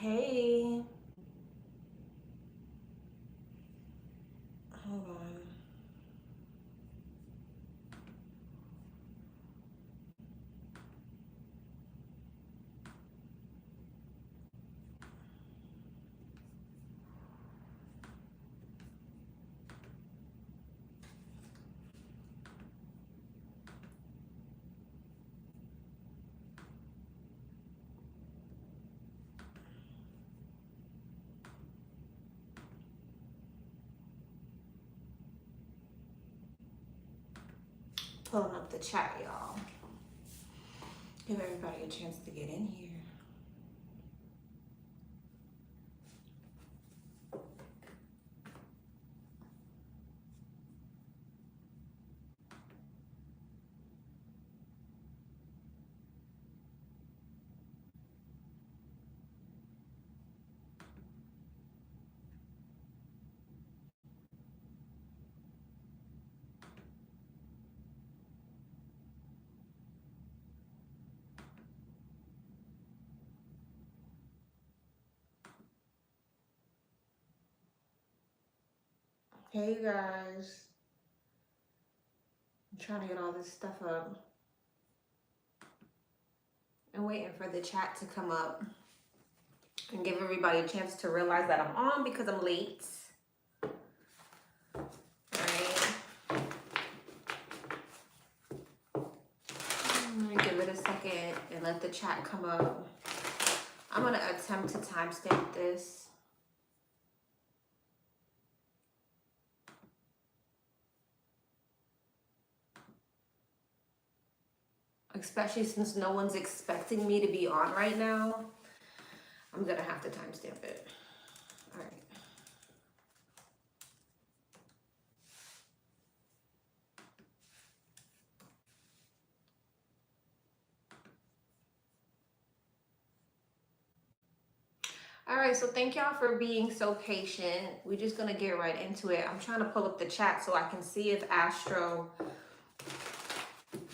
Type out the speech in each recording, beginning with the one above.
Hey. Hold on. Pulling up the chat, y'all. Give everybody a chance to get in here. Hey, you guys. I'm trying to get all this stuff up. I'm waiting for the chat to come up and give everybody a chance to realize that I'm on because I'm late. Alright. I'm gonna give it a second and let the chat come up. I'm gonna attempt to timestamp this. Especially since no one's expecting me to be on right now. I'm gonna have to timestamp it. All right. All right, so thank y'all for being so patient. We're just gonna get right into it. I'm trying to pull up the chat so I can see if Astro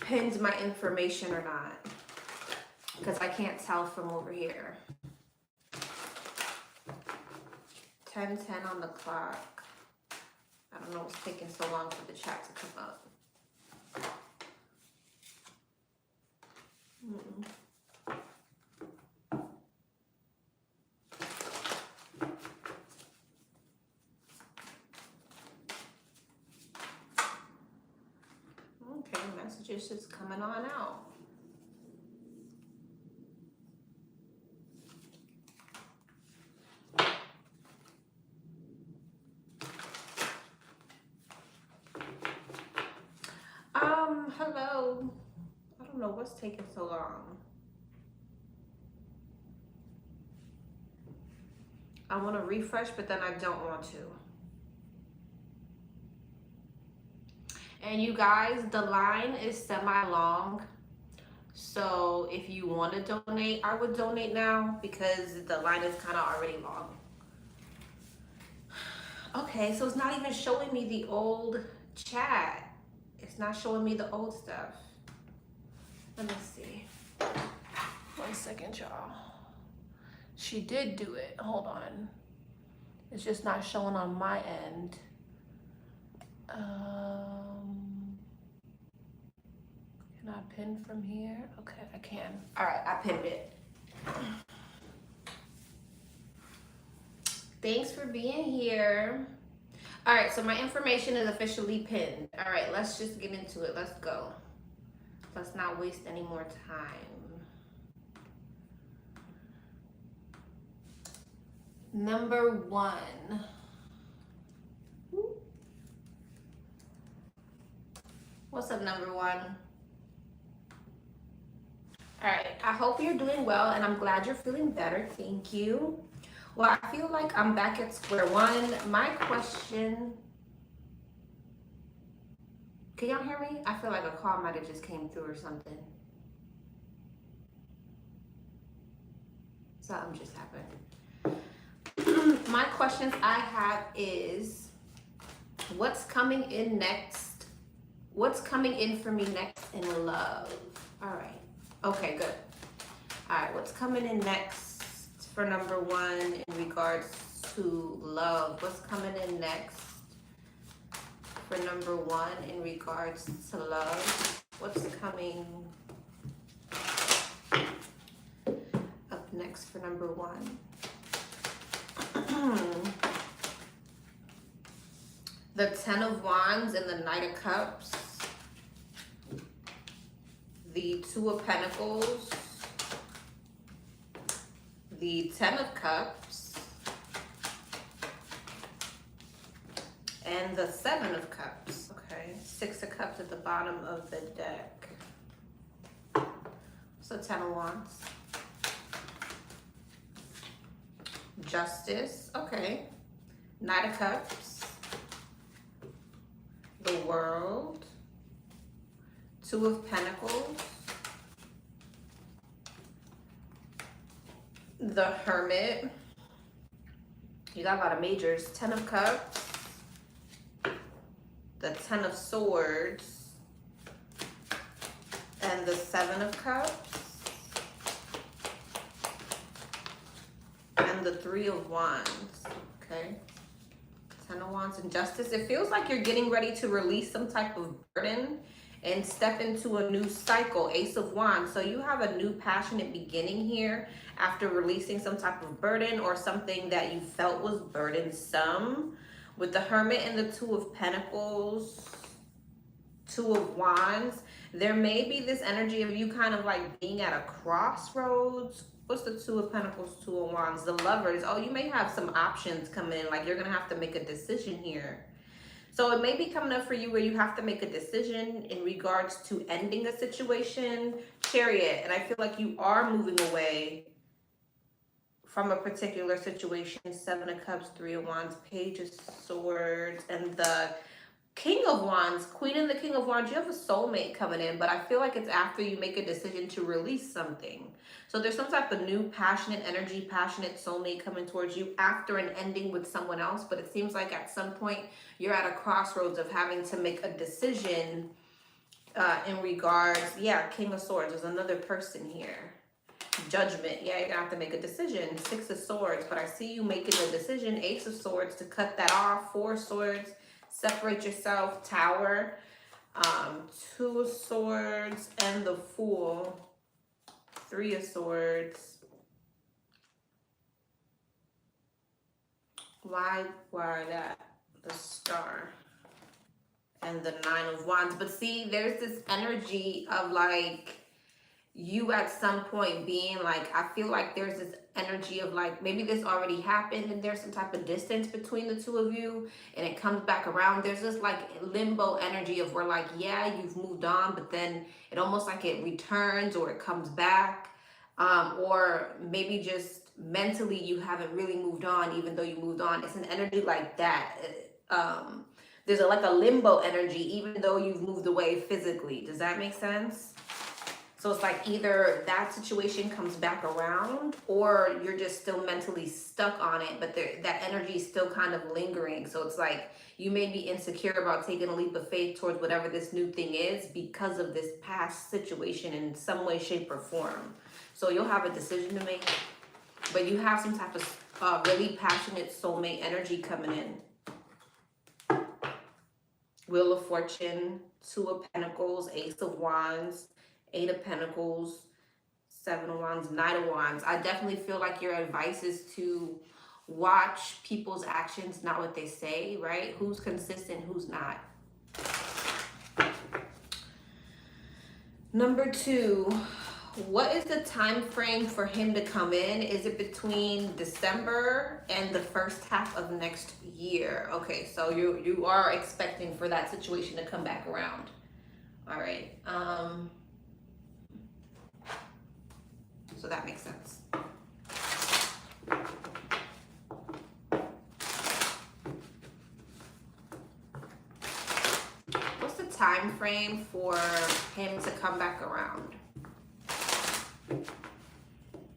pins my information or not, because I can't tell from over here. 10:10 on the clock. I don't know what's taking so long for the chat to come up. Okay, messages just coming on out. Hello. I don't know what's taking so long. I want to refresh, but then I don't want to. And you guys, the line is semi-long. So if you want to donate, I would donate now because the line is kind of already long. Okay, so it's not even showing me the old chat. It's not showing me the old stuff. Let me see. 1 second, y'all. She did do it. Hold on. It's just not showing on my end. Can I pin from here? Okay, I can. All right, I pinned it. Thanks for being here. All right, so my information is officially pinned. All right, let's just get into it. Let's go. Let's not waste any more time. Number 1. What's up, number 1? All right, I hope you're doing well, and I'm glad you're feeling better. Thank you. Well, I feel like I'm back at square one. My question, can y'all hear me? I feel like a call might have just came through or something. Something just happened. My questions I have is, what's coming in next? What's coming in for me next in love? All right. Okay, good. All right, what's coming in next for number 1 in regards to love? What's coming in next for number 1 in regards to love? What's coming up next for number 1? The 10 of Wands and the Knight of Cups. The 2 of Pentacles. The 10 of Cups. And the 7 of Cups. Okay, 6 of Cups at the bottom of the deck. So 10 of Wands. Justice. Okay. Knight of Cups. The World. 2 of Pentacles. The Hermit. You got a lot of majors. 10 of Cups. The 10 of Swords. And the 7 of Cups. And the 3 of Wands. Okay. 10 of Wands and Justice. It feels like you're getting ready to release some type of burden and step into a new cycle. Ace of Wands. So you have a new passionate beginning here after releasing some type of burden or something that you felt was burdensome. With the Hermit and the 2 of Pentacles, 2 of Wands, there may be this energy of you kind of like being at a crossroads. What's the 2 of Pentacles, 2 of Wands? The Lovers. Oh, you may have some options coming in. Like you're going to have to make a decision here. So it may be coming up for you where you have to make a decision in regards to ending a situation. Chariot. And I feel like you are moving away from a particular situation. 7 of Cups, 3 of Wands, Page of Swords, and the King of Wands, Queen and the King of Wands. You have a soulmate coming in, but I feel like it's after you make a decision to release something. So there's some type of new passionate energy, passionate soulmate coming towards you after an ending with someone else. But it seems like at some point you're at a crossroads of having to make a decision in regards. Yeah, King of Swords. There's another person here. Judgment. Yeah, you're gonna have to make a decision. 6 of Swords. But I see you making a decision. Ace of Swords to cut that off. 4 of Swords. Separate yourself. Tower. 2 of Swords and the Fool. 3 of Swords. Why that? The Star. And the 9 of Wands. But see, there's this energy of like you at some point being like, I feel like there's this energy of like, maybe this already happened and there's some type of distance between the two of you and it comes back around. There's this like limbo energy of where like, yeah, you've moved on, but then it almost like it returns or it comes back. Or maybe just mentally you haven't really moved on even though you moved on. It's an energy like that. There's like a limbo energy even though you've moved away physically. Does that make sense? So it's like either that situation comes back around or you're just still mentally stuck on it, but that energy is still kind of lingering. So it's like you may be insecure about taking a leap of faith towards whatever this new thing is because of this past situation in some way, shape, or form. So you'll have a decision to make, but you have some type of really passionate soulmate energy coming in. Wheel of Fortune, 2 of Pentacles, Ace of Wands, 8 of Pentacles, 7 of Wands, 9 of Wands. I definitely feel like your advice is to watch people's actions, not what they say, right? Who's consistent, who's not. Number 2, what is the time frame for him to come in? Is it between December and the first half of next year? Okay, so you are expecting for that situation to come back around. All right. So that makes sense. What's the time frame for him to come back around?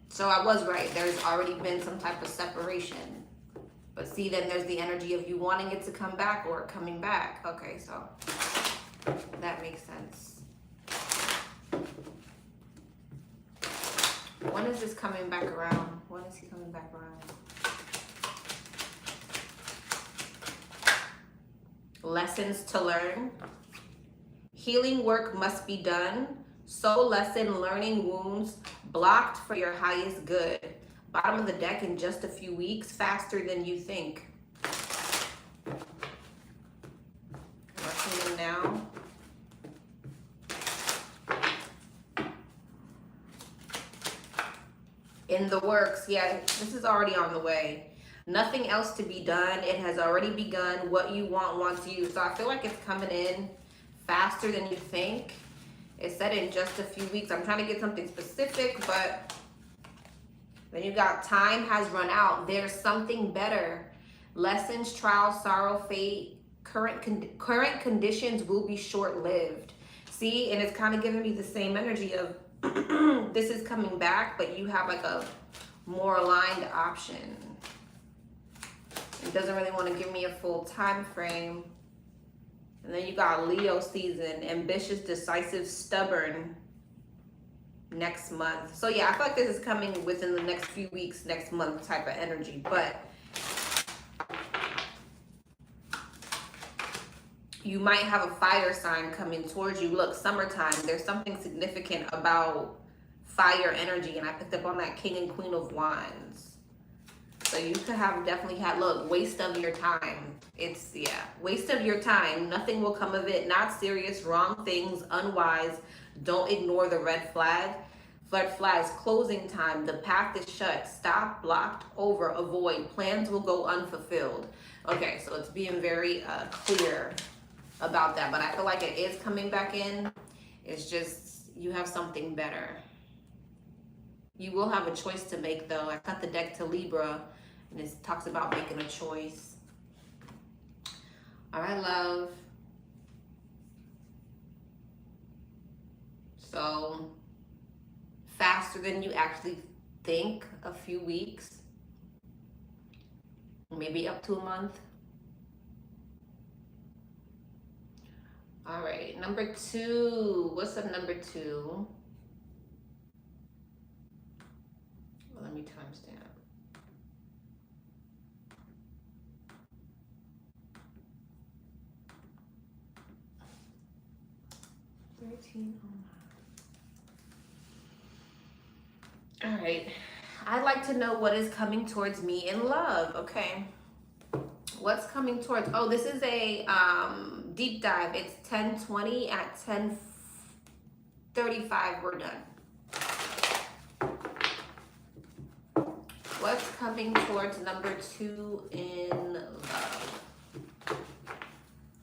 So I was right. There's already been some type of separation. But see, then there's the energy of you wanting it to come back or coming back. Okay, so that makes sense. When is this coming back around? When is he coming back around? Lessons to learn. Healing work must be done. Soul lesson, learning wounds blocked for your highest good. Bottom of the deck, in just a few weeks, faster than you think. Rushing them now. In the works. Yeah, this is already on the way. Nothing else to be done. It has already begun. What you want wants you. So I feel like it's coming in faster than you think. It said in just a few weeks. I'm trying to get something specific, but then you got time has run out. There's something better. Lessons, trial, sorrow, fate. Current conditions will be short-lived. See, and it's kind of giving me the same energy of this is coming back, but you have like a more aligned option. It doesn't really want to give me a full time frame. And then you got Leo season, ambitious, decisive, stubborn next month. So yeah, I feel like this is coming within the next few weeks, next month type of energy. But you might have a fire sign coming towards you. Look, summertime, there's something significant about fire energy. And I picked up on that King and Queen of Wands. So you could have definitely had, look, waste of your time. It's, yeah, waste of your time. Nothing will come of it. Not serious, wrong things, unwise. Don't ignore the red flag. Red flags, closing time. The path is shut. Stop, blocked, over, avoid. Plans will go unfulfilled. Okay, so it's being very clear about that. But I feel like it is coming back in. It's just, you have something better. You will have a choice to make, though. I cut the deck to Libra, and it talks about making a choice. All right, love. So, faster than you actually think, a few weeks. Maybe up to a month. All right, number 2. What's up, number 2? Let me timestamp. All right. I'd like to know what is coming towards me in love. Okay. What's coming towards? Oh, this is a deep dive. It's 10:20 at 10:35. We're done. What's coming towards number 2 in love?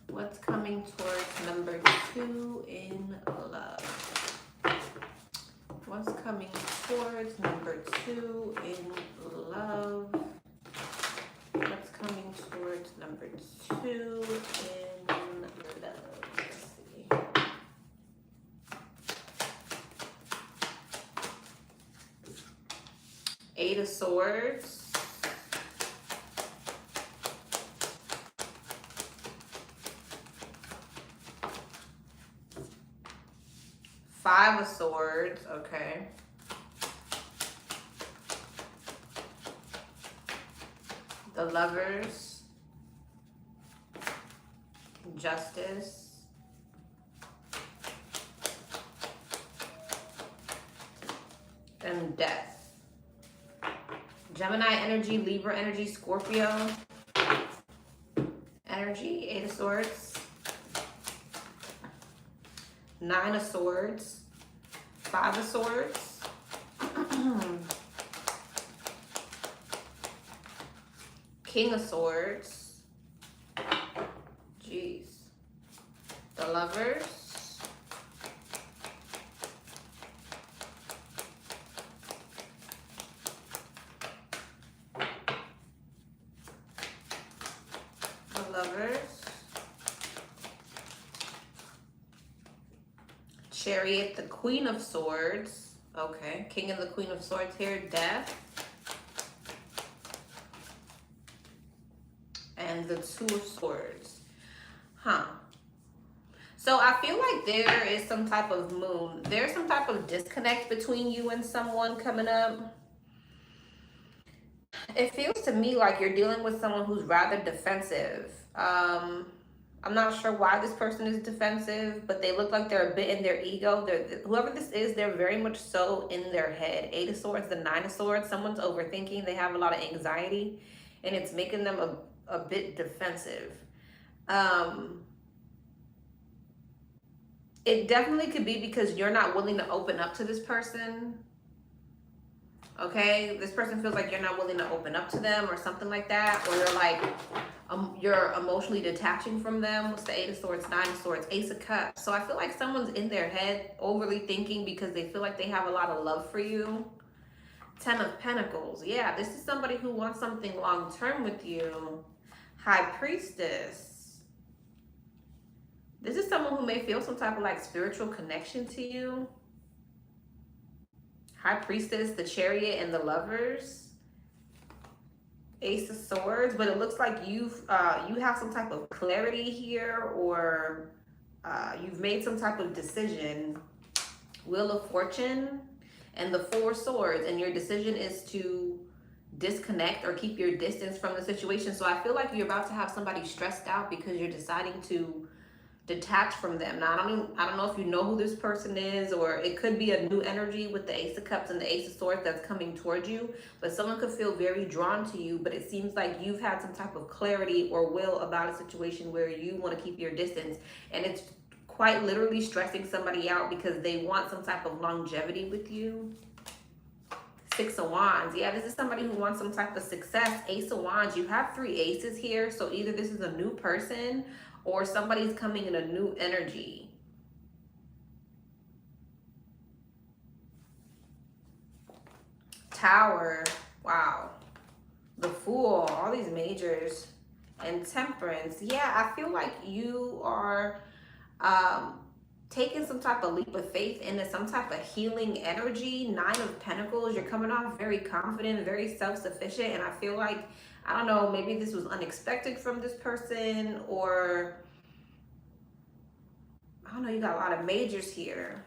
What's coming towards number 2 in love? What's coming towards number 2 in love? What's coming towards number 2 in love? Let's see. Eight of Swords. Five of Swords, okay. The Lovers. Justice. And Death. Gemini energy, Libra energy, Scorpio energy, Eight of Swords. Nine of Swords. Five of Swords. King of Swords. Jeez. The Lovers. The Lovers. Chariot, the Queen of Swords. Okay, King and the Queen of Swords here. Death. And the Two of Swords. Huh. So I feel like there is some type of moon. There's some type of disconnect between you and someone coming up. It feels to me like you're dealing with someone who's rather defensive. I'm not sure why this person is defensive, but they look like they're a bit in their ego. Whoever this is, they're very much so in their head. Eight of Swords, the Nine of Swords. Someone's overthinking. They have a lot of anxiety, and it's making them a bit defensive. It definitely could be because you're not willing to open up to this person. Okay, this person feels like you're not willing to open up to them or something like that, or you're like, you're emotionally detaching from them. What's the Eight of Swords, Nine of Swords, Ace of Cups? So I feel like someone's in their head overly thinking because they feel like they have a lot of love for you. Ten of Pentacles. Yeah, this is somebody who wants something long-term with you. High Priestess. This is someone who may feel some type of like spiritual connection to you. High Priestess, the Chariot, and the Lovers. Ace of Swords, but it looks like you have some type of clarity here, or you've made some type of decision. Wheel of Fortune and the Four Swords, and your decision is to disconnect or keep your distance from the situation. So I feel like you're about to have somebody stressed out because you're deciding to detach from them. Now, I don't know if you know who this person is, or it could be a new energy with the Ace of Cups and the Ace of Swords that's coming towards you, but someone could feel very drawn to you, but it seems like you've had some type of clarity or will about a situation where you want to keep your distance, and it's quite literally stressing somebody out because they want some type of longevity with you. Six of Wands. Yeah, this is somebody who wants some type of success. Ace of Wands. You have three aces here, so either this is a new person or somebody's coming in a new energy. Tower. Wow. The Fool. All these majors. And Temperance. Yeah, I feel like you are taking some type of leap of faith into some type of healing energy. Nine of Pentacles. You're coming off very confident, very self-sufficient, and I feel like, I don't know, maybe this was unexpected from this person, or I don't know, you got a lot of majors here.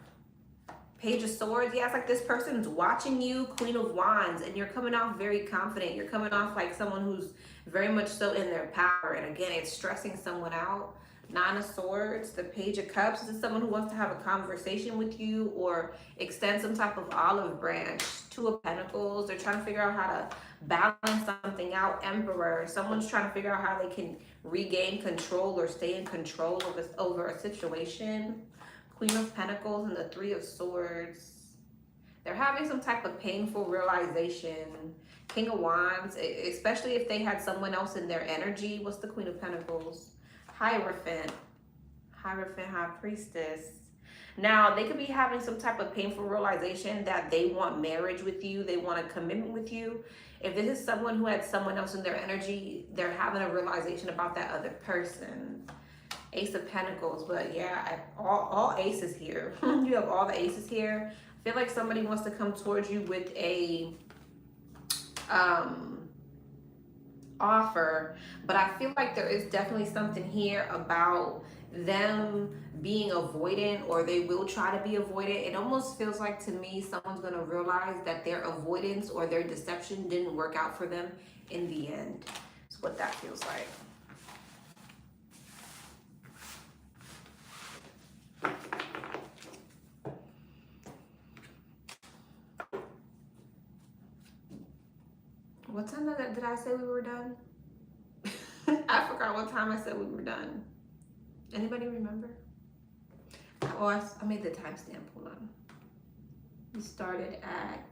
Page of Swords. Yeah, it's like this person's watching you. Queen of Wands, and you're coming off very confident. You're coming off like someone who's very much so in their power, and again, it's stressing someone out. Nine of Swords, the Page of Cups. This is someone who wants to have a conversation with you or extend some type of olive branch. Two of Pentacles. They're trying to figure out how to balance something out. Emperor. Someone's trying to figure out how they can regain control or stay in control over a situation. Queen of Pentacles and the Three of Swords. They're having some type of painful realization. King of Wands, especially if they had someone else in their energy. What's the Queen of Pentacles? Hierophant. Hierophant, High Priestess. Now, they could be having some type of painful realization that they want marriage with you. They want a commitment with you. If this is someone who had someone else in their energy, they're having a realization about that other person. Ace of Pentacles. But yeah, all aces here. You have all the aces here. I feel like somebody wants to come towards you with a offer, but I feel like there is definitely something here about them being avoidant, or they will try to be avoidant. It almost feels like to me someone's going to realize that their avoidance or their deception didn't work out for them in the end. That's what that feels like. What time did I say we were done? I forgot what time I said we were done. Anybody remember? Oh, I made the timestamp. Hold on. We started at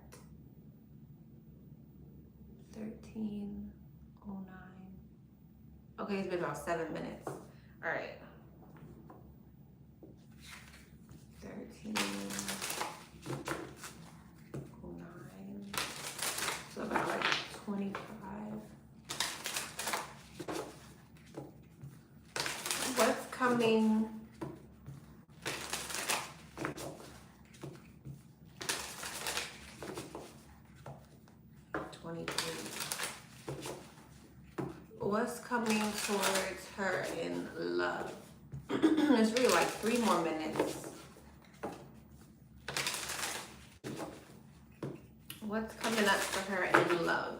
13:09. Okay, it's been about 7 minutes. All right. 13:09. So about like 25. What's coming? What's coming towards her in love? It's really like 3 more minutes. What's coming up for her in love?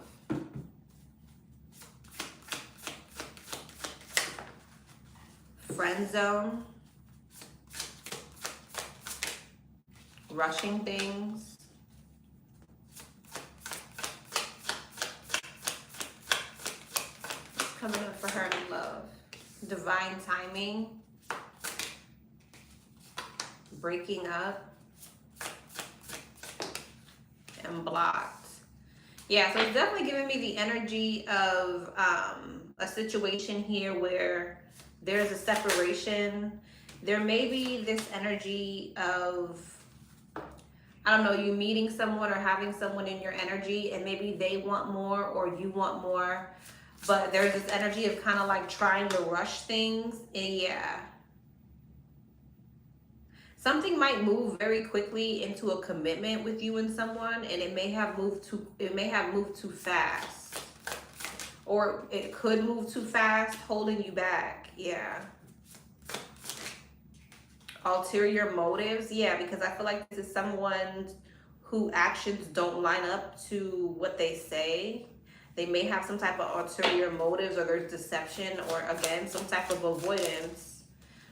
friend zone, rushing things. What's coming up for her in love? Divine timing, breaking up, and blocked. Yeah, so it's definitely giving me the energy of a situation here where there's a separation. There may be this energy of, I don't know, you meeting someone or having someone in your energy, and maybe they want more or you want more, but there's this energy of kind of like trying to rush things. And yeah, something might move very quickly into a commitment with you and someone, and it may have moved too fast, or it could move too fast, holding you back. Yeah. Ulterior motives. Yeah, because I feel like this is someone who actions don't line up to what they say. They may have some type of ulterior motives, or there's deception, or again, some type of avoidance.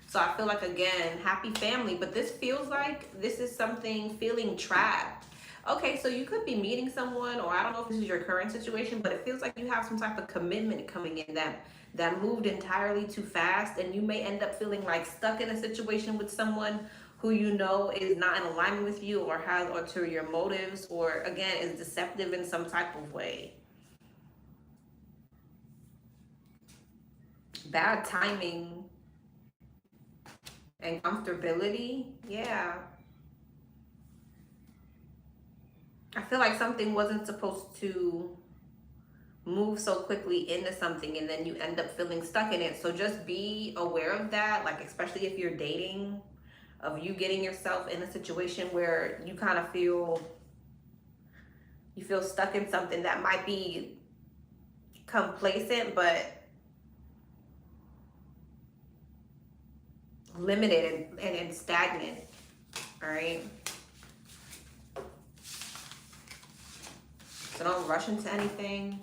So I feel like, again, happy family, but this feels like this is something feeling trapped. Okay, so you could be meeting someone, or I don't know if this is your current situation, but it feels like you have some type of commitment coming in that moved entirely too fast, and you may end up feeling like stuck in a situation with someone who you know is not in alignment with you, or has ulterior motives, or again is deceptive in some type of way. Bad timing and comfortability. Yeah, I feel like something wasn't supposed to move so quickly into something, and then you end up feeling stuck in it. So just be aware of that, like especially if you're dating, of you getting yourself in a situation where you kind of feel stuck in something that might be complacent but limited and stagnant. All right, so don't rush into anything.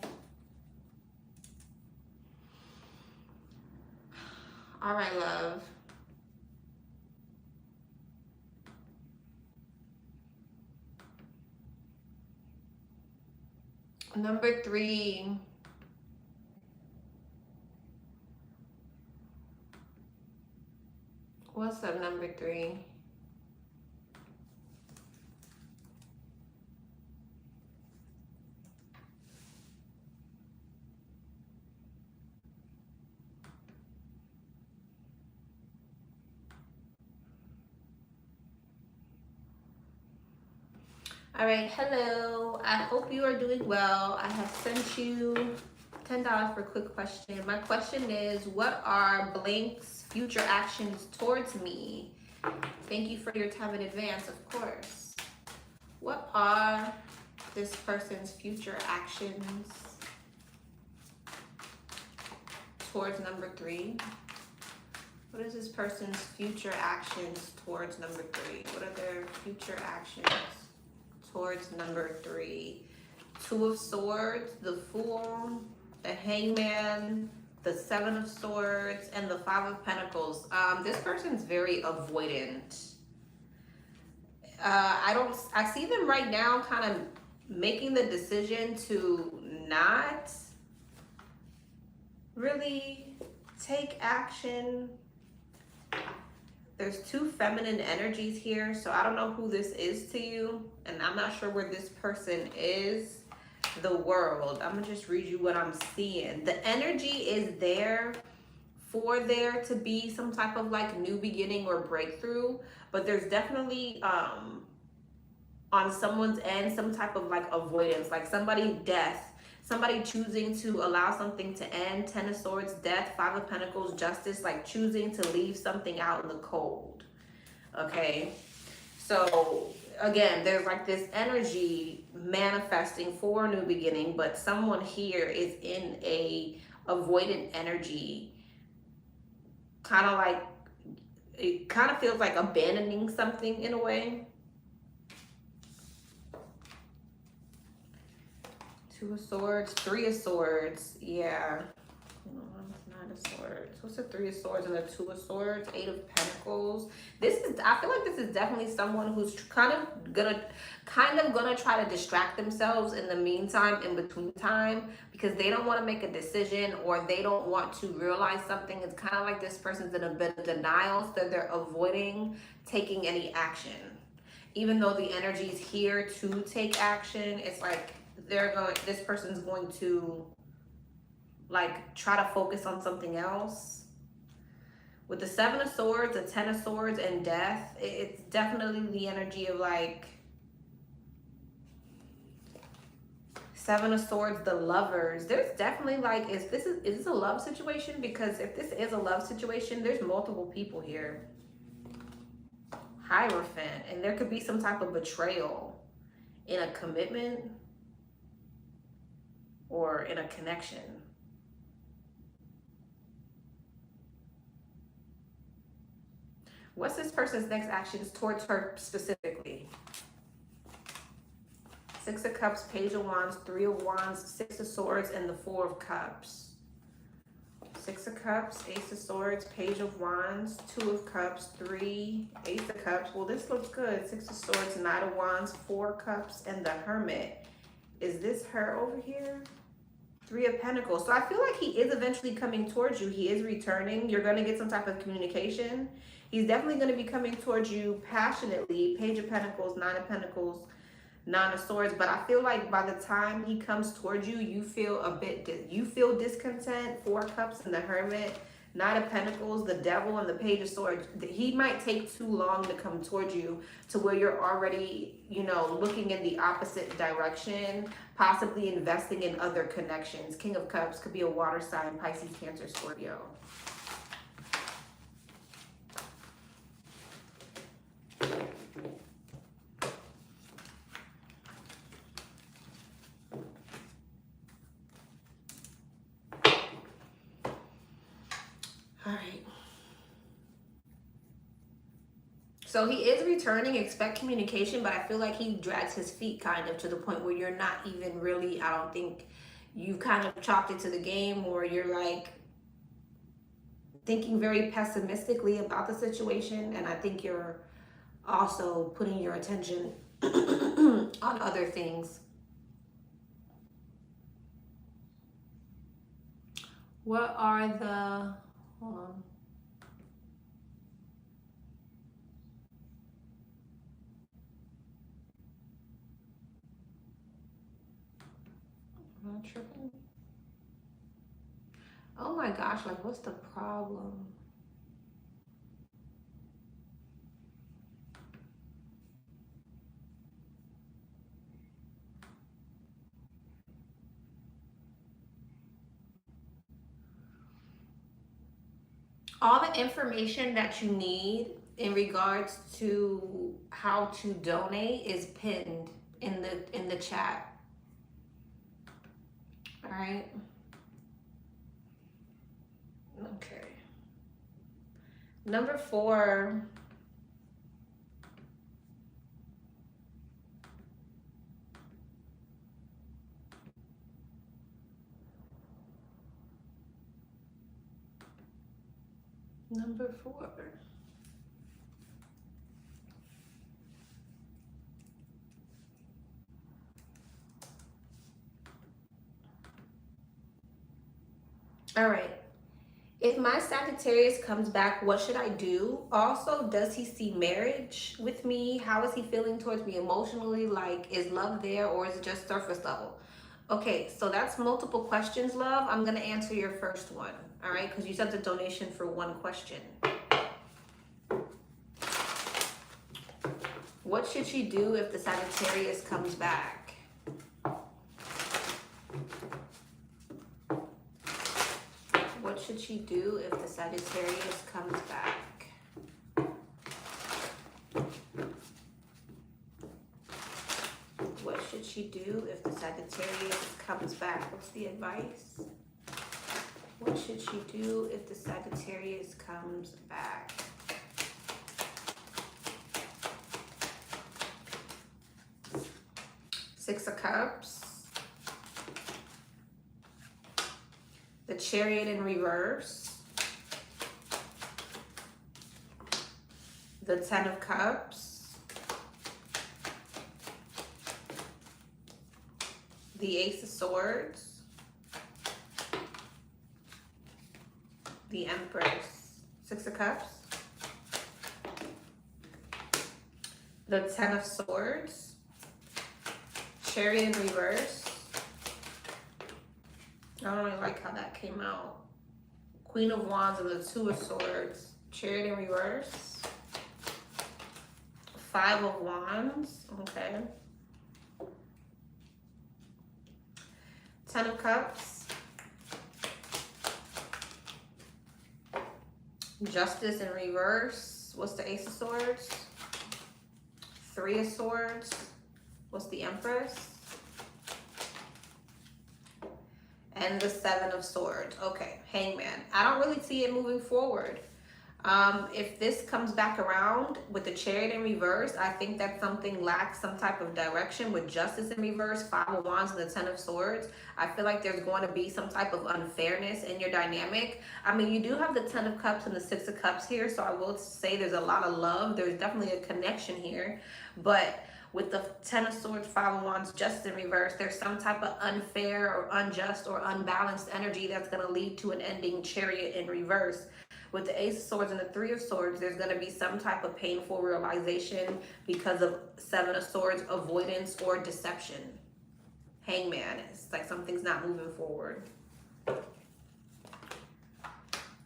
All right, love. Number 3. What's up, number 3? All right, hello. I hope you are doing well. I have sent you $10 for a quick question. My question is, what are blank's future actions towards me? Thank you for your time in advance, of course. What are this person's future actions towards number 3? What is this person's future actions towards number 3? What are their future actions towards number 3? 2 of Swords, the Fool, the Hangman, the 7 of Swords, and the 5 of Pentacles. This person's very avoidant. I see them right now kind of making the decision to not really take action. There's 2 feminine energies here, so I don't know who this is to you, and I'm not sure where this person is. The World. I'm gonna just read you what I'm seeing. The energy is there for there to be some type of like new beginning or breakthrough, but there's definitely on someone's end some type of like avoidance, like death, somebody choosing to allow something to end. 10 of Swords, death, 5 of Pentacles, justice, like choosing to leave something out in the cold. Okay, so again, there's like this energy manifesting for a new beginning, but someone here is in a avoidant energy, kind of like, it kind of feels like abandoning something in a way. 2 of Swords, 3 of Swords. Yeah. 9 of Swords. Swords? What's the Three of Swords and the Two of Swords? Eight of Pentacles. I feel like this is definitely someone who's kind of gonna try to distract themselves in the meantime, in between time, because they don't want to make a decision or they don't want to realize something. It's kind of like this person's in a bit of denial, so they're avoiding taking any action. Even though the energy is here to take action, it's like this person's going to like try to focus on something else. With the Seven of Swords, the Ten of Swords, and Death, it's definitely the energy of like Seven of Swords, the Lovers. There's definitely like, is this a love situation? Because if this is a love situation, there's multiple people here. Hierophant, and there could be some type of betrayal in a commitment or in a connection. What's this person's next actions towards her specifically? Six of Cups, Page of Wands, Three of Wands, Six of Swords, and the Four of Cups. Six of Cups, Ace of Swords, Page of Wands, Two of Cups, Three, Ace of Cups. Well, this looks good. Six of Swords, Knight of Wands, Four Cups, and the Hermit. Is this her over here? Three of Pentacles. So I feel like he is eventually coming towards you. He is returning. You're going to get some type of communication. He's definitely going to be coming towards you passionately. Page of Pentacles, Nine of Pentacles, Nine of Swords. But I feel like by the time he comes towards you, you feel discontent. Four Cups and the Hermit, Nine of Pentacles, the Devil, and the Page of Swords. He might take too long to come towards you to where you're already, you know, looking in the opposite direction, possibly investing in other connections. King of Cups could be a water sign, Pisces, Cancer, Scorpio. All right. So he is returning. Expect communication, but I feel like he drags his feet kind of to the point where you're not even really, I don't think you've kind of chalked it to the game, or you're like thinking very pessimistically about the situation. And I think you're also putting your attention on other things. What are the, hold on. Am I tripping? Oh my gosh, like what's the problem? All the information that you need in regards to how to donate is pinned in the chat. All right. Okay. Number 4. Number 4. All right. If my Sagittarius comes back, what should I do? Also, does he see marriage with me? How is he feeling towards me emotionally? Like, is love there, or is it just surface level? Okay, so that's multiple questions, love. I'm going to answer your first one, all right? Because you sent a donation for one question. What should she do if the Sagittarius comes back? What should she do if the Sagittarius comes back? What should she do if the Sagittarius comes back? What's the advice? What should she do if the Sagittarius comes back? Six of Cups. The Chariot in reverse. the Ten of Cups, the Ace of Swords, the Empress, Six of Cups, the Ten of Swords, Chariot in reverse. I don't really like how that came out. Queen of Wands and the Two of Swords, Chariot in reverse, Five of Wands, okay. Ten of Cups, Justice in reverse. What's the Ace of Swords? Three of Swords. What's the Empress? And the Seven of Swords. Okay, Hangman. I don't really see it moving forward. If this comes back around with the Chariot in reverse, I think that something lacks some type of direction with Justice in reverse, Five of Wands, and the Ten of Swords. I feel like there's going to be some type of unfairness in your dynamic. I mean, you do have the Ten of Cups and the Six of Cups here, so I will say there's a lot of love. There's definitely a connection here. But with the Ten of Swords, Five of Wands, Justice in reverse, there's some type of unfair or unjust or unbalanced energy that's going to lead to an ending, Chariot in reverse. With the Ace of Swords and the Three of Swords, there's going to be some type of painful realization because of Seven of Swords, avoidance or deception. Hangman. It's like something's not moving forward.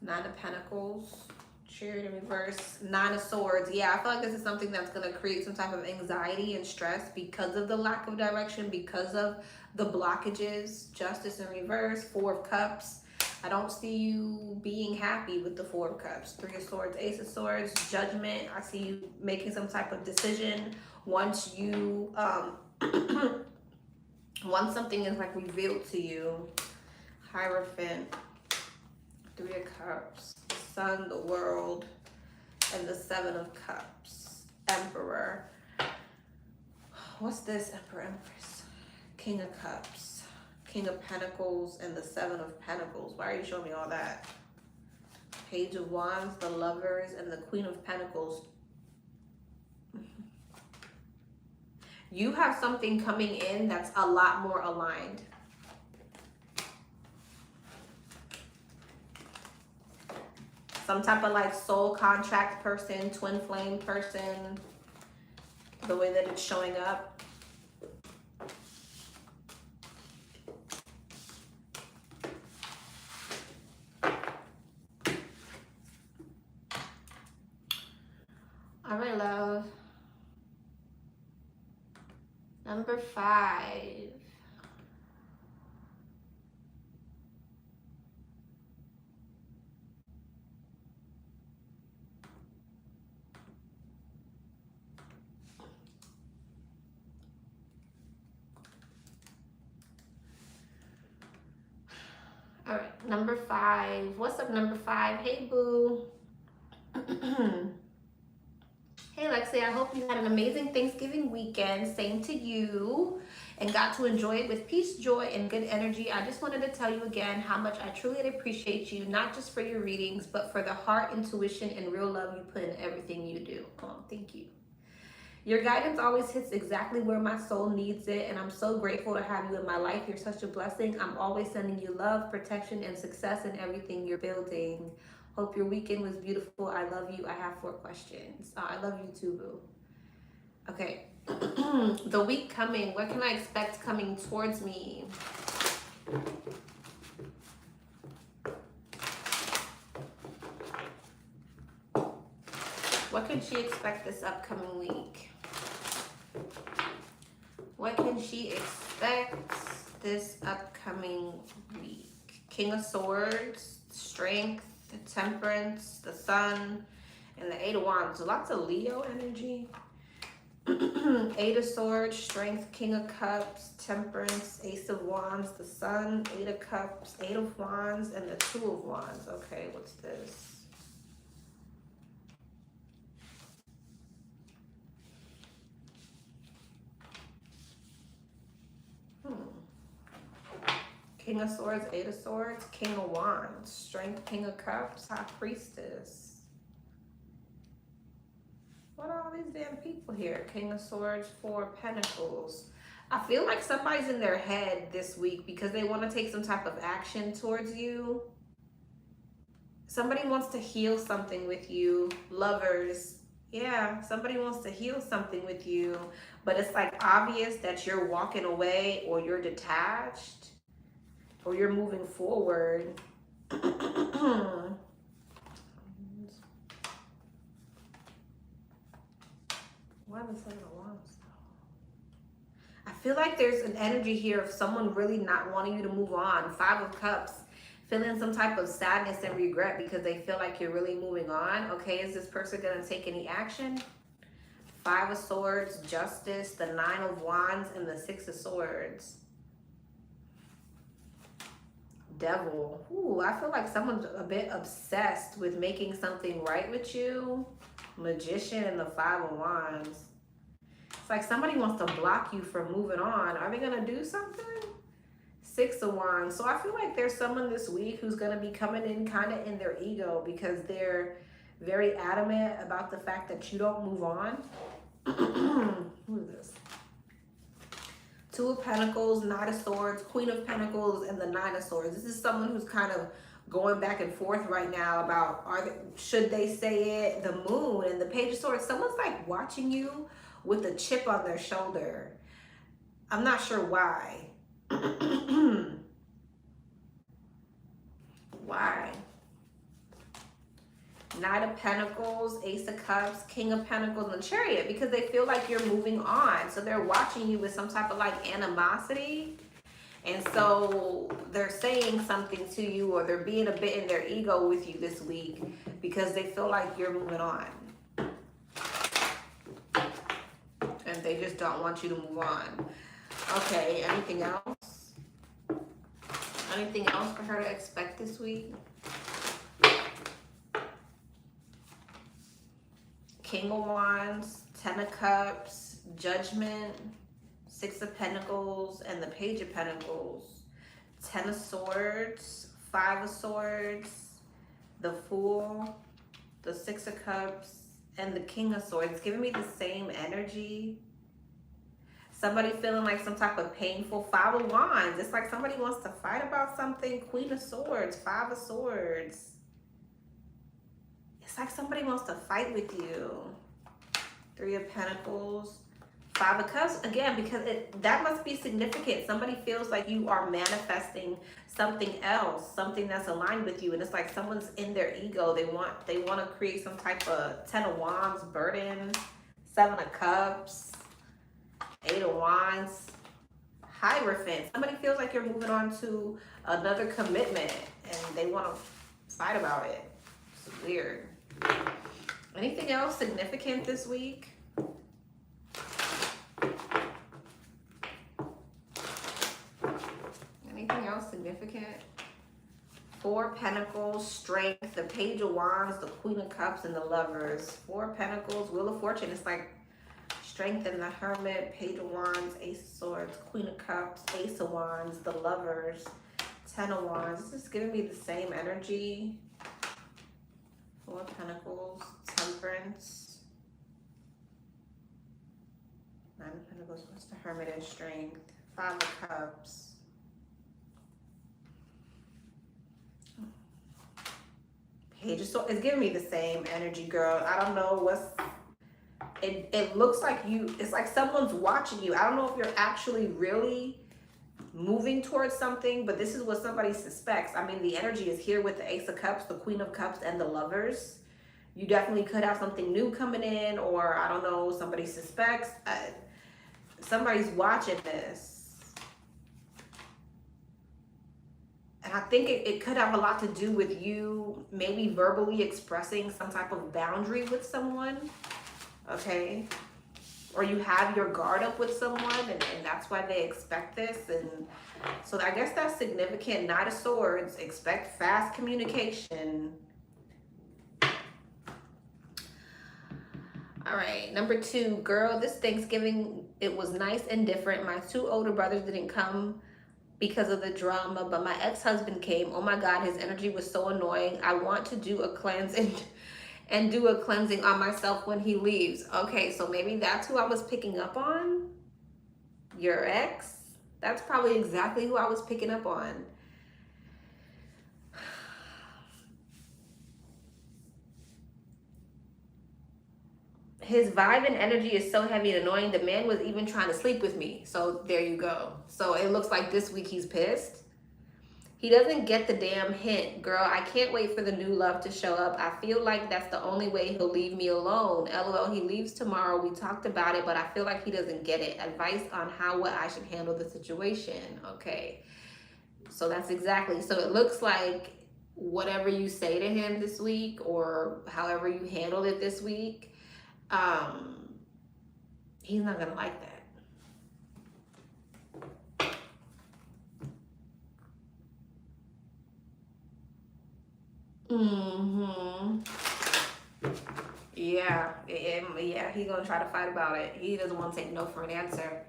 Nine of Pentacles, Chariot in reverse, Nine of Swords. Yeah, I feel like this is something that's going to create some type of anxiety and stress because of the lack of direction, because of the blockages. Justice in reverse, Four of Cups. I don't see you being happy with the Four of Cups. Three of Swords, Ace of Swords, Judgment. I see you making some type of decision once you, once something is like revealed to you. Hierophant, Three of Cups, the Sun, the World, and the Seven of Cups. Emperor. What's this? Emperor, Empress. King of Cups. King of Pentacles and the Seven of Pentacles. Why are you showing me all that? Page of Wands, the Lovers, and the Queen of Pentacles. You have something coming in that's a lot more aligned. Some type of like soul contract person, twin flame person, the way that it's showing up. All right, love. Number 5. All right, number 5. What's up, number 5? Hey, boo. Hey Lexi, I hope you had an amazing Thanksgiving weekend. Same to you. And got to enjoy it with peace, joy, and good energy. I just wanted to tell you again how much I truly appreciate you, not just for your readings, but for the heart, intuition, and real love you put in everything you do. Oh, thank you. Your guidance always hits exactly where my soul needs it, and I'm so grateful to have you in my life. You're such a blessing. I'm always sending you love, protection, and success in everything you're building. Hope your weekend was beautiful. I love you. I have 4 questions. I love you too, boo. Okay. The week coming. What can I expect coming towards me? What can she expect this upcoming week? What can she expect this upcoming week? King of Swords, Strength, the Temperance, the Sun, and the Eight of Wands. Lots of Leo energy. Eight of Swords, Strength, King of Cups, Temperance, Ace of Wands, the Sun, Eight of Cups, Eight of Wands, and the Two of Wands. Okay, what's this? King of Swords, Eight of Swords, King of Wands, Strength, King of Cups, High Priestess. What are all these damn people here? King of Swords, Four of Pentacles. I feel like somebody's in their head this week because they want to take some type of action towards you. Somebody wants to heal something with you. Lovers. Yeah, somebody wants to heal something with you. But it's like obvious that you're walking away or you're detached or you're moving forward. Why am I saying alarms? I feel like there's an energy here of someone really not wanting you to move on. Five of Cups, feeling some type of sadness and regret because they feel like you're really moving on. Okay, is this person going to take any action? Five of Swords, Justice, the Nine of Wands, and the Six of Swords. Devil. Ooh, I feel like someone's a bit obsessed with making something right with you. Magician and the Five of Wands. It's like somebody wants to block you from moving on. Are they going to do something? Six of Wands. So I feel like there's someone this week who's going to be coming in kind of in their ego because they're very adamant about the fact that you don't move on. Who is this? Two of Pentacles, Knight of Swords, Queen of Pentacles, and the Nine of Swords. This is someone who's kind of going back and forth right now about should they say it. The Moon and the Page of Swords. Someone's like watching you with a chip on their shoulder. I'm not sure why. Why? Knight of Pentacles, Ace of Cups, King of Pentacles, and Chariot, because they feel like you're moving on. So they're watching you with some type of like animosity. And so they're saying something to you, or they're being a bit in their ego with you this week because they feel like you're moving on. And they just don't want you to move on. Okay, anything else? Anything else for her to expect this week? King of Wands, Ten of Cups, Judgment, Six of Pentacles, and the Page of Pentacles. Ten of Swords, Five of Swords, the Fool, the Six of Cups, and the King of Swords. It's giving me the same energy. Somebody feeling like some type of painful. Five of Wands. It's like somebody wants to fight about something. Queen of Swords, Five of Swords. It's like somebody wants to fight with you. Three of Pentacles, Five of Cups. Again, because that must be significant. Somebody feels like you are manifesting something else, something that's aligned with you. And it's like someone's in their ego. They want to create some type of Ten of Wands burden, Seven of Cups, Eight of Wands, Hierophant. Somebody feels like you're moving on to another commitment and they want to fight about it. It's weird. Anything else significant this week? Anything else significant? Four Pentacles, Strength, the Page of Wands, the Queen of Cups, and the Lovers. Four Pentacles, Wheel of Fortune. It's like Strength and the Hermit, Page of Wands, Ace of Swords, Queen of Cups, Ace of Wands, the Lovers, Ten of Wands. This is giving me the same energy. Four Pentacles, Temperance, Nine of Pentacles, what's the Hermit and Strength? Five of Cups. Page of Swords. It's giving me the same energy, girl. I don't know what's... It looks like it's like someone's watching you. I don't know if you're actually really moving towards something, but this is what somebody suspects. I mean, the energy is here with the Ace of Cups, the Queen of Cups, and the Lovers. You definitely could have something new coming in, or I don't know, somebody suspects. Somebody's watching this. And I think it could have a lot to do with you maybe verbally expressing some type of boundary with someone. Okay? Or you have your guard up with someone and that's why they expect this. And so I guess that's significant. Knight of Swords, expect fast communication. All right, number 2, girl, this Thanksgiving, it was nice and different. My 2 older brothers didn't come because of the drama, but my ex-husband came. Oh my God, his energy was so annoying. I want to do a cleanse and do a cleansing on myself when he leaves. Okay, so maybe that's who I was picking up on. Your ex. That's probably exactly who I was picking up on. His vibe and energy is so heavy and annoying. The man was even trying to sleep with me. So there you go. So it looks like this week he's pissed. He doesn't get the damn hint. Girl, I can't wait for the new love to show up. I feel like that's the only way he'll leave me alone. LOL, he leaves tomorrow. We talked about it, but I feel like he doesn't get it. Advice on what I should handle the situation. Okay. So that's exactly. So it looks like whatever you say to him this week or however you handled it this week, he's not going to like that. Yeah, yeah, he's gonna try to fight about it. He doesn't want to take no for an answer.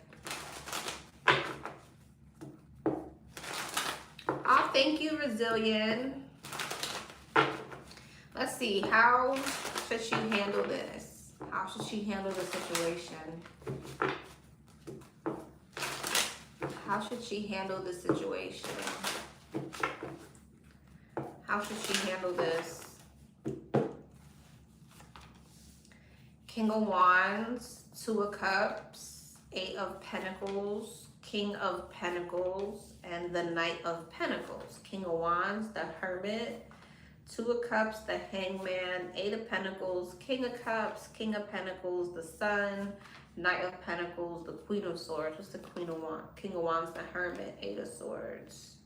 Oh, thank you, Resilient. Let's see, how should she handle this? How should she handle the situation? How should she handle the situation? How should she handle this? King of Wands, Two of Cups, Eight of Pentacles, King of Pentacles, and the Knight of Pentacles. King of Wands, the Hermit, Two of Cups, the Hangman, Eight of Pentacles, King of Cups, King of Pentacles, the Sun, Knight of Pentacles, the Queen of Swords. What's the Queen of Wands? King of Wands, the Hermit, Eight of Swords.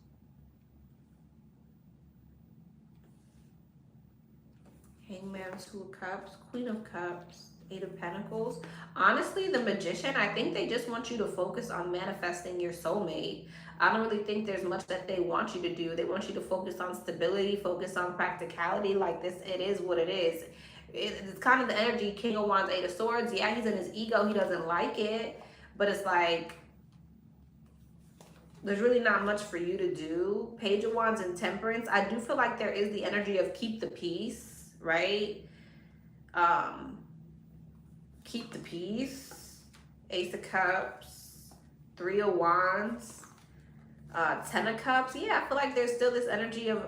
Hangman, Two of Cups, Queen of Cups, Eight of Pentacles. Honestly, the Magician, I think they just want you to focus on manifesting your soulmate. I don't really think there's much that they want you to do. They want you to focus on stability, focus on practicality. Like this, it is what it is. It's kind of the energy, King of Wands, Eight of Swords. Yeah, he's in his ego. He doesn't like it. But it's like, there's really not much for you to do. Page of Wands and Temperance. I do feel like there is the energy of keep the peace, right? Keep the peace. Ace of Cups, Three of Wands, Ten of Cups. Yeah, I feel like there's still this energy of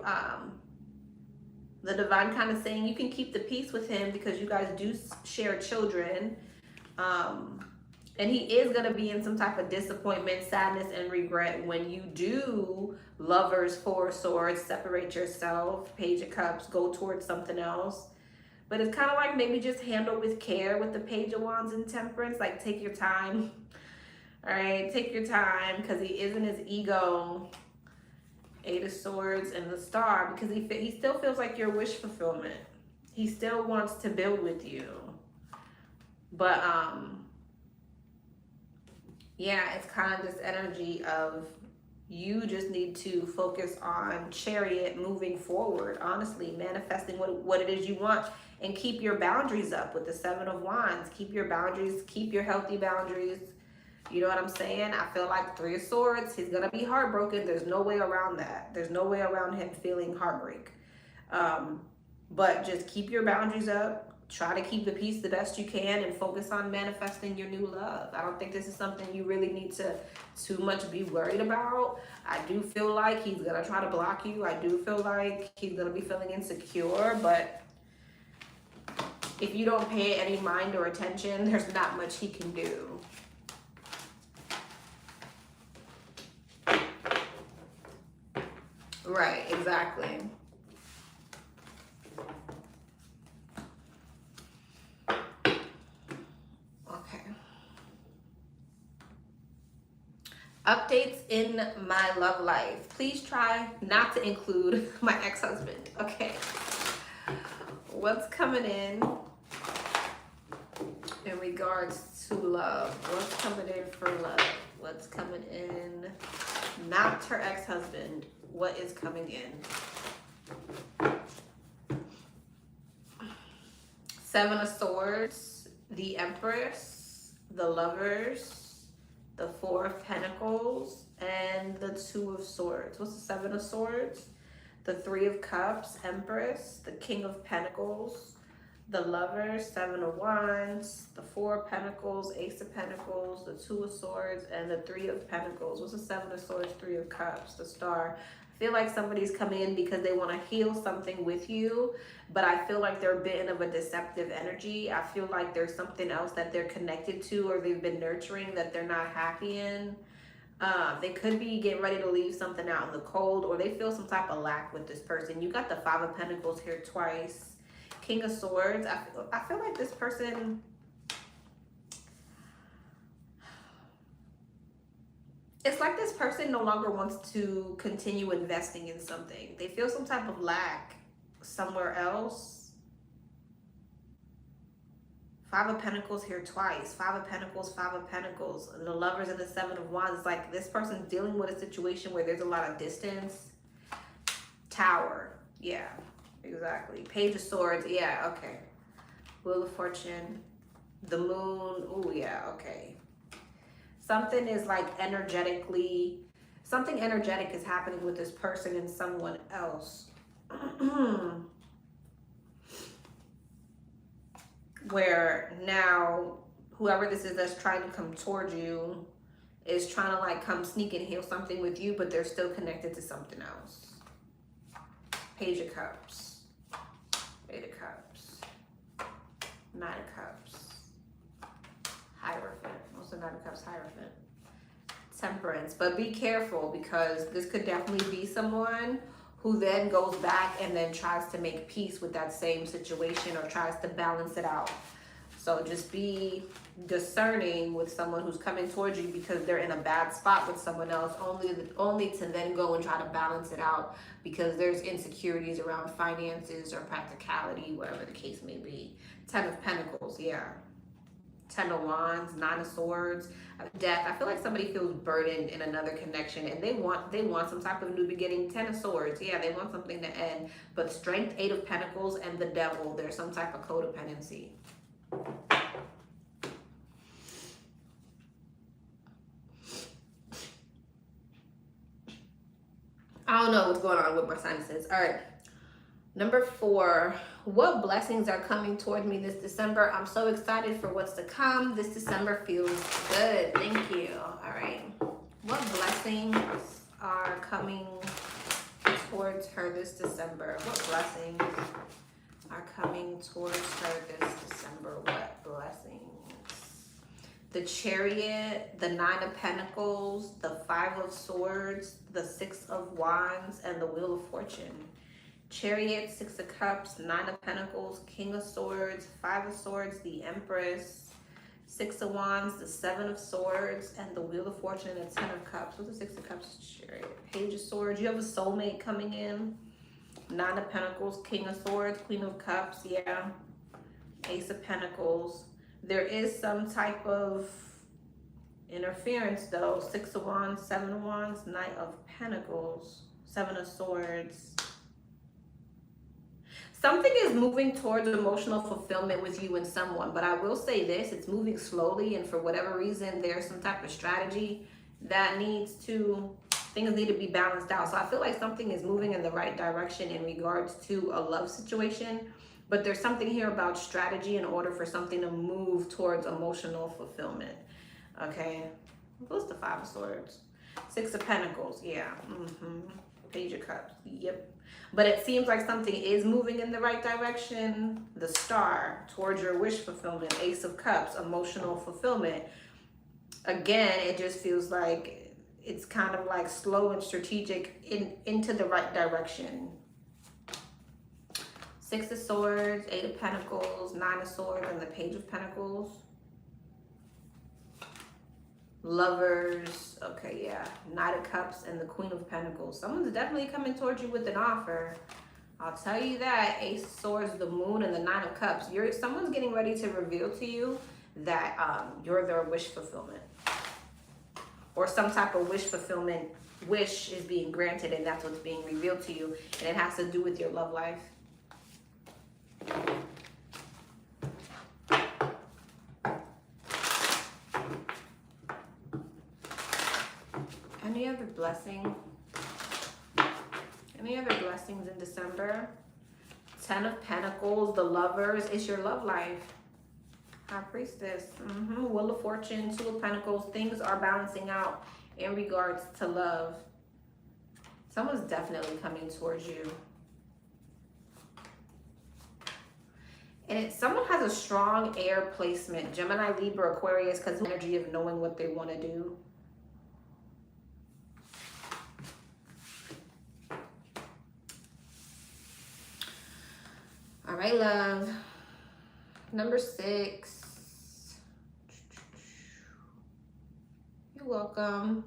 the divine kind of saying you can keep the peace with him because you guys do share children. And he is going to be in some type of disappointment, sadness, and regret when you do, Lovers, Four of Swords, separate yourself, Page of Cups, go towards something else. But it's kind of like maybe just handle with care with the Page of Wands and Temperance. Like, take your time. All right, take your time because he is in his ego. Eight of Swords and the Star, because he still feels like your wish fulfillment. He still wants to build with you. But, yeah, it's kind of this energy of you just need to focus on Chariot moving forward, honestly, manifesting what it is you want, and keep your boundaries up with the Seven of Wands. Keep your boundaries, keep your healthy boundaries. You know what I'm saying? I feel like Three of Swords, he's going to be heartbroken. There's no way around that. There's no way around him feeling heartbreak. But just keep your boundaries up. Try to keep the peace the best you can and focus on manifesting your new love. I don't think this is something you really need to too much be worried about. I do feel like he's going to try to block you. I do feel like he's going to be feeling insecure. But if you don't pay any mind or attention, there's not much he can do. Right, exactly. Okay. Updates in my love life. Please try not to include my ex-husband. Okay. What's coming in regards to love? What's coming in for love? What's coming in? Not her ex-husband. What is coming in? Seven of Swords, the Empress, the Lovers, the Four of Pentacles, and the Two of Swords. What's the Seven of Swords? The Three of Cups, Empress, the King of Pentacles, The Lovers, Seven of Wands, the Four of Pentacles, Ace of Pentacles, the Two of Swords, and the Three of Pentacles. What's the Seven of Swords, Three of Cups, the Star? I feel like somebody's coming in because they want to heal something with you, but I feel like they're a bit of a deceptive energy. I feel like there's something else that they're connected to or they've been nurturing that they're not happy in. They could be getting ready to leave something out in the cold, or they feel some type of lack with this person. You got the Five of Pentacles here twice. King of Swords. I feel like this person, it's like this person no longer wants to continue investing in something. They feel some type of lack somewhere else. Five of Pentacles here twice. Five of Pentacles, Five of Pentacles. The Lovers and the Seven of Wands. It's like this person's dealing with a situation where there's a lot of distance. Tower. Yeah. Exactly. Page of Swords. Yeah, okay. Wheel of Fortune. The Moon. Oh, yeah, okay. Something is like energetically, something energetic is happening with this person and someone else. Where now, whoever this is that's trying to come towards you is trying to like come sneak and heal something with you, but they're still connected to something else. Page of Cups. Eight of Cups, Nine of Cups, Hierophant. What's the Nine of Cups? Hierophant. Temperance. But be careful because this could definitely be someone who then goes back and then tries to make peace with that same situation or tries to balance it out. So just be discerning with someone who's coming towards you because they're in a bad spot with someone else, only to then go and try to balance it out because there's insecurities around finances or practicality, whatever the case may be. Ten of Pentacles, yeah. Ten of Wands, Nine of Swords, Death. I feel like somebody feels burdened in another connection and they want some type of new beginning. Ten of Swords, yeah, they want something to end. But Strength, Eight of Pentacles, and the Devil, there's some type of codependency. I don't know what's going on with my sinuses. All right. Number 4, what blessings are coming toward me this December? I'm so excited for what's to come. This December feels good. Thank you. All right. What blessings are coming towards her this December? What blessings are coming towards her this December? What blessings? The Chariot, the Nine of Pentacles, the Five of Swords, the Six of Wands, and the Wheel of Fortune. Chariot, Six of Cups, Nine of Pentacles, King of Swords, Five of Swords, the Empress, Six of Wands, the Seven of Swords, and the Wheel of Fortune, and the Ten of Cups. What's the Six of Cups? Chariot. Page of Swords. You have a soulmate coming in. Nine of Pentacles, King of Swords, Queen of Cups, yeah. Ace of Pentacles. There is some type of interference though. Six of Wands, Seven of Wands, Knight of Pentacles, Seven of Swords. Something is moving towards emotional fulfillment with you and someone, but I will say this, it's moving slowly, and for whatever reason, there's some type of strategy that things need to be balanced out. So I feel like something is moving in the right direction in regards to a love situation, but there's something here about strategy in order for something to move towards emotional fulfillment. Okay, what's the Five of Swords? Six of Pentacles, yeah. Page of Cups, yep. But it seems like something is moving in the right direction. The Star, towards your wish fulfillment. Ace of Cups, emotional fulfillment. Again, it just feels like it's kind of like slow and strategic into the right direction. Six of Swords, Eight of Pentacles, Nine of Swords, and the Page of Pentacles. Lovers, okay, yeah. Knight of Cups and the Queen of Pentacles. Someone's definitely coming towards you with an offer. I'll tell you that. Ace of Swords, the Moon, and the Nine of Cups. Someone's getting ready to reveal to you that you're their wish fulfillment. Or some type of wish fulfillment. Wish is being granted, and that's what's being revealed to you. And it has to do with your love life. Any other blessing? Any other blessings in December? Ten of Pentacles, the Lovers. It's your love life. High Priestess. Wheel of Fortune, Two of Pentacles. Things are balancing out in regards to love. Someone's definitely coming towards you. And someone has a strong air placement. Gemini, Libra, Aquarius, because the energy of knowing what they want to do. All right, love. Number 6. You're welcome.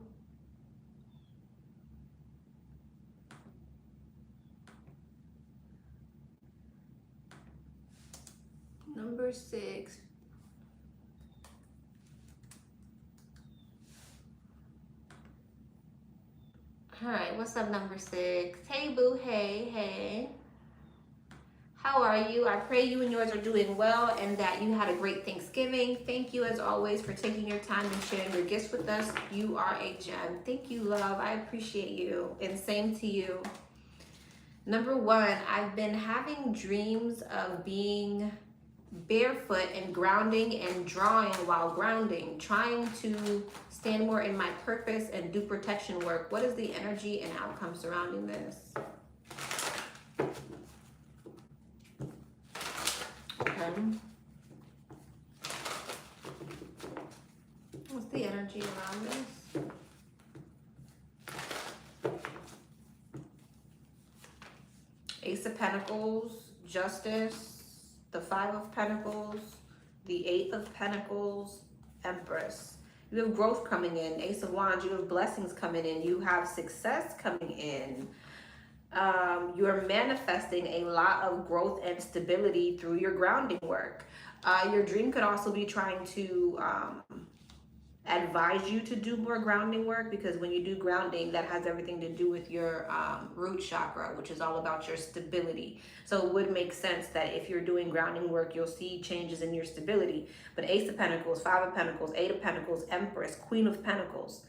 Number 6. All right, what's up, number 6? Hey, boo, hey. How are you? I pray you and yours are doing well and that you had a great Thanksgiving. Thank you, as always, for taking your time and sharing your gifts with us. You are a gem. Thank you, love. I appreciate you. And same to you. Number 1, I've been having dreams of being barefoot and grounding and drawing while grounding, trying to stand more in my purpose and do protection work. What is the energy and outcome surrounding this? Okay. What's the energy around this? Ace of Pentacles, Justice, the 5 of Pentacles, the 8 of Pentacles, Empress. You have growth coming in. Ace of Wands, you have blessings coming in. You have success coming in. You're manifesting a lot of growth and stability through your grounding work. Your dream could also be trying to advise you to do more grounding work, because when you do grounding, that has everything to do with your root chakra, which is all about your stability. So it would make sense that if you're doing grounding work, you'll see changes in your stability. But Ace of Pentacles, 5 of Pentacles, 8 of Pentacles, Empress, Queen of Pentacles,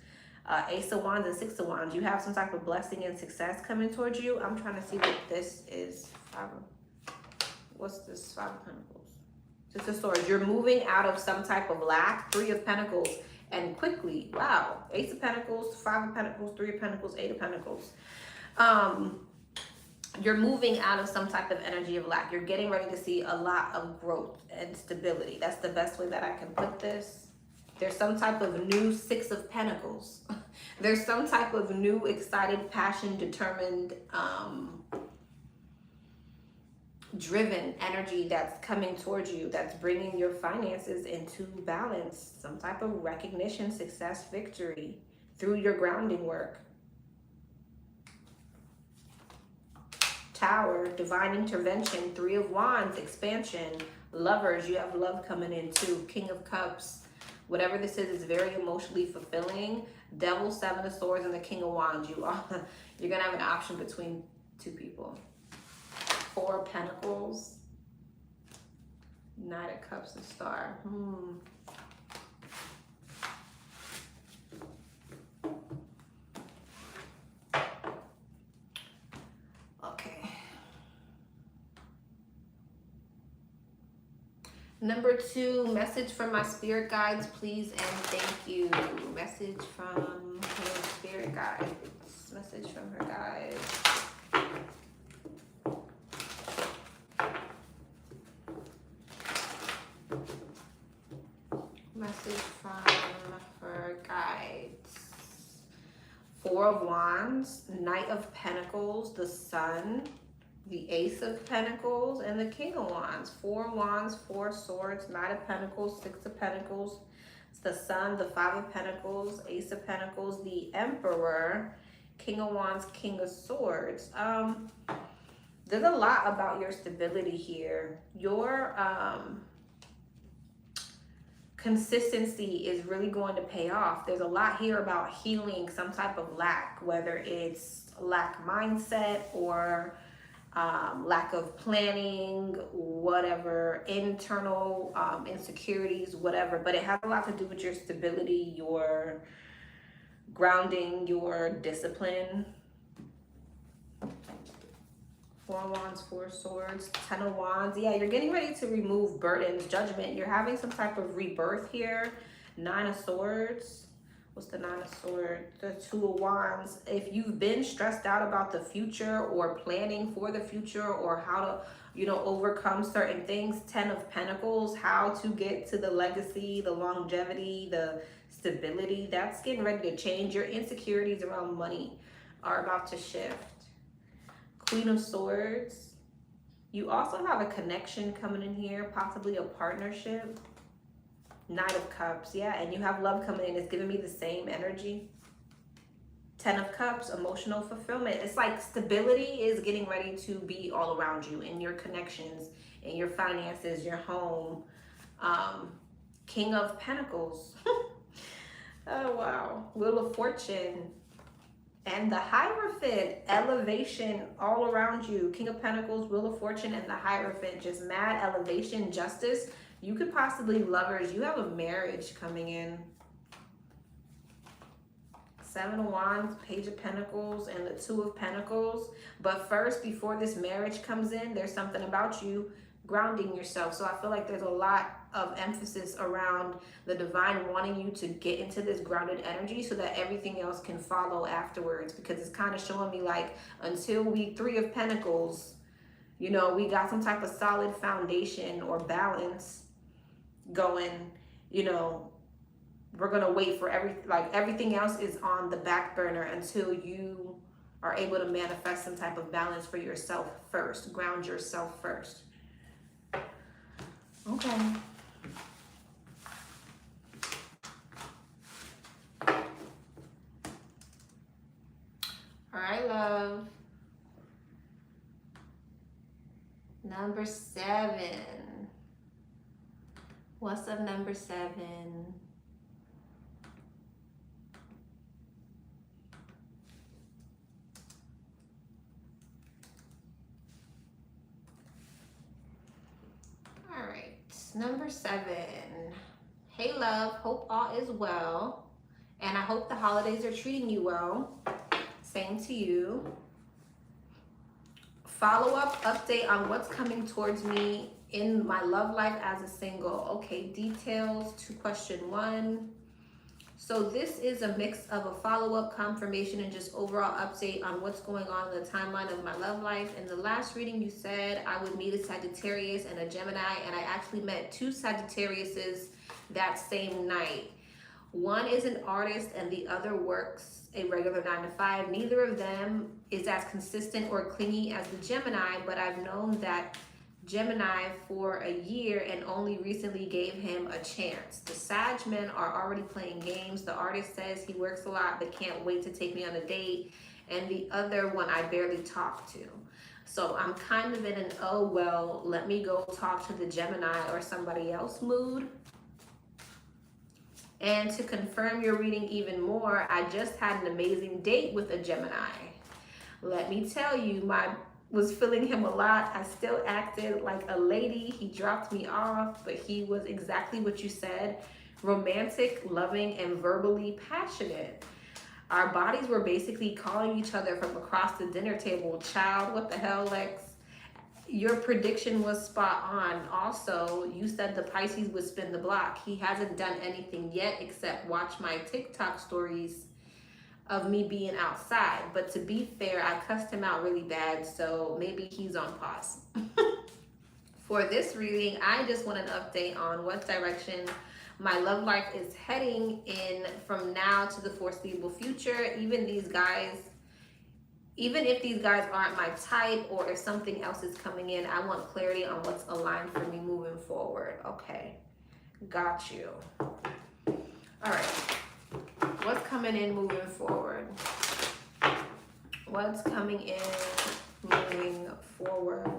Ace of Wands and 6 of Wands. You have some type of blessing and success coming towards you. I'm trying to see what this is. What's this 5 of Pentacles? It's a sword. You're moving out of some type of lack. 3 of Pentacles. And quickly. Wow. Ace of Pentacles, 5 of Pentacles, 3 of Pentacles, 8 of Pentacles. You're moving out of some type of energy of lack. You're getting ready to see a lot of growth and stability. That's the best way that I can put this. There's some type of new 6 of Pentacles. There's some type of new, excited, passion, determined, driven energy that's coming towards you, that's bringing your finances into balance. Some type of recognition, success, victory through your grounding work. Tower, divine intervention. 3 of Wands, expansion. Lovers, you have love coming in too. King of Cups. Whatever this is very emotionally fulfilling. Devil, 7 of Swords, and the King of Wands. You're gonna have an option between 2 people. 4 of Pentacles. Knight of Cups and Star. Okay. Number 2, message from my spirit guides, please and thank you. Message from her spirit guides. Message from her guides. Message from her guides. 4 of Wands, Knight of Pentacles, the Sun, the Ace of Pentacles, and the King of Wands. 4 Wands, 4 Swords, Knight of Pentacles, 6 of Pentacles, the Sun, the 5 of Pentacles, Ace of Pentacles, the Emperor, King of Wands, King of Swords. There's a lot about your stability here. Your consistency is really going to pay off. There's a lot here about healing some type of lack, whether it's lack mindset or lack of planning, whatever, internal insecurities, whatever. But it has a lot to do with your stability, your grounding, your discipline. Four of Wands, Four of Swords, Ten of Wands. Yeah, you're getting ready to remove burdens, judgment. You're having some type of rebirth here. Nine of Swords. What's the Nine of Swords? The Two of Wands. If you've been stressed out about the future or planning for the future or how to, you know, overcome certain things, Ten of Pentacles, how to get to the legacy, the longevity, the stability, that's getting ready to change. Your insecurities around money are about to shift. Queen of Swords. You also have a connection coming in here, possibly a partnership. Knight of Cups, yeah, and you have love coming in. It's giving me the same energy. Ten of Cups, emotional fulfillment. It's like stability is getting ready to be all around you in your connections, in your finances, your home. King of Pentacles. Oh, wow. Wheel of Fortune. And the Hierophant, elevation all around you. King of Pentacles, Wheel of Fortune, and the Hierophant, just mad elevation, justice. You could possibly, lovers, you have a marriage coming in. Seven of Wands, Page of Pentacles, and the Two of Pentacles. But first, before this marriage comes in, there's something about you grounding yourself. So I feel like there's a lot of emphasis around the divine wanting you to get into this grounded energy so that everything else can follow afterwards, because it's kind of showing me like until we Three of Pentacles, you know, we got some type of solid foundation or balance going, you know, we're gonna wait for everything else is on the back burner until you are able to manifest some type of balance for yourself first. Ground yourself first. Okay. All right, love. Number 7. What's up, number 7? All right, number 7. Hey, love, hope all is well. And I hope the holidays are treating you well. Same to you. Follow-up update on what's coming towards me in my love life as a single. Okay, details to question 1. So this is a mix of a follow-up, confirmation, and just overall update on what's going on in the timeline of my love life. In the last reading, you said I would meet a Sagittarius and a Gemini, and I actually met 2 Sagittariuses that same night. One is an artist and the other works a regular 9 to 5. Neither of them is as consistent or clingy as the Gemini, but I've known that Gemini for a year and only recently gave him a chance. The Sag men are already playing games. The artist says he works a lot but can't wait to take me on a date. And the other one I barely talk to. So I'm kind of in an, oh, well, let me go talk to the Gemini or somebody else mood. And to confirm your reading even more, I just had an amazing date with a Gemini. Let me tell you, was feeling him a lot. I still acted like a lady. He dropped me off, but he was exactly what you said. Romantic, loving, and verbally passionate. Our bodies were basically calling each other from across the dinner table. Child, what the hell, Lex? Your prediction was spot on. Also, you said the Pisces would spin the block. He hasn't done anything yet except watch my TikTok stories of me being outside. But to be fair, I cussed him out really bad, so maybe he's on pause. For this reading, I just want an update on what direction my love life is heading in from now to the foreseeable future. Even if these guys aren't my type, or if something else is coming in, I want clarity on what's aligned for me moving forward. Okay, got you. All right, what's coming in moving forward? What's coming in moving forward?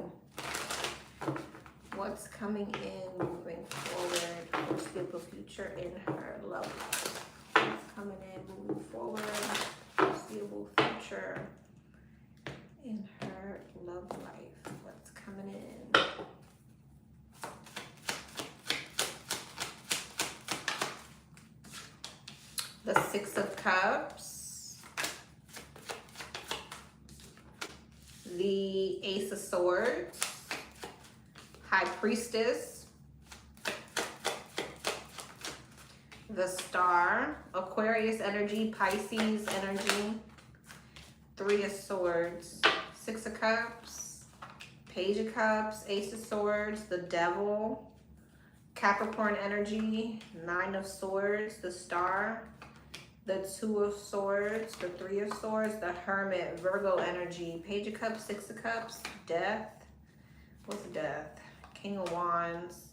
What's coming in moving forward? Foreseeable future in her love life. What's coming in moving forward? Foreseeable future in her love life. What's coming in? The Six of Cups. the Ace of Swords, High Priestess, the Star, Aquarius energy, Pisces energy, Three of Swords, Six of Cups, Page of Cups, Ace of Swords, the Devil, Capricorn energy, Nine of Swords, the Star, the Two of Swords, the Three of Swords, the Hermit, Virgo energy, Page of Cups, Six of Cups, Death. What's Death? King of Wands.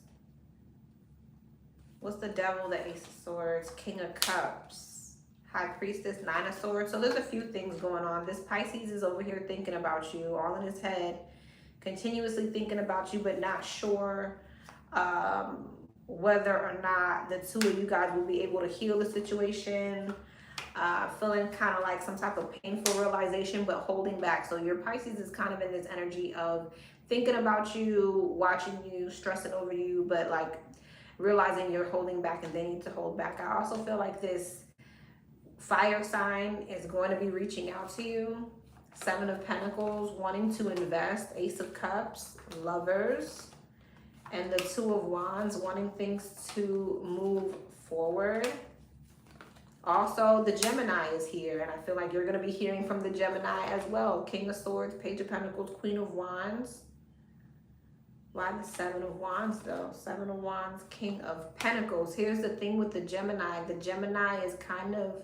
What's the Devil? The Ace of Swords, King of Cups, High Priestess, Nine of Swords. So there's a few things going on. This Pisces is over here thinking about you, all in his head, continuously thinking about you, but not sure whether or not the two of you guys will be able to heal the situation, feeling kind of like some type of painful realization, but holding back. So your Pisces is kind of in this energy of thinking about you, watching you, stressing over you, but like realizing you're holding back and they need to hold back. I also feel like this fire sign is going to be reaching out to you. Seven of Pentacles, wanting to invest. Ace of Cups, Lovers. And the Two of Wands, wanting things to move forward. Also, the Gemini is here, and I feel like you're going to be hearing from the Gemini as well. King of Swords, Page of Pentacles, Queen of Wands. Why the Seven of Wands, though? Seven of Wands, King of Pentacles. Here's the thing with the Gemini. The Gemini is kind of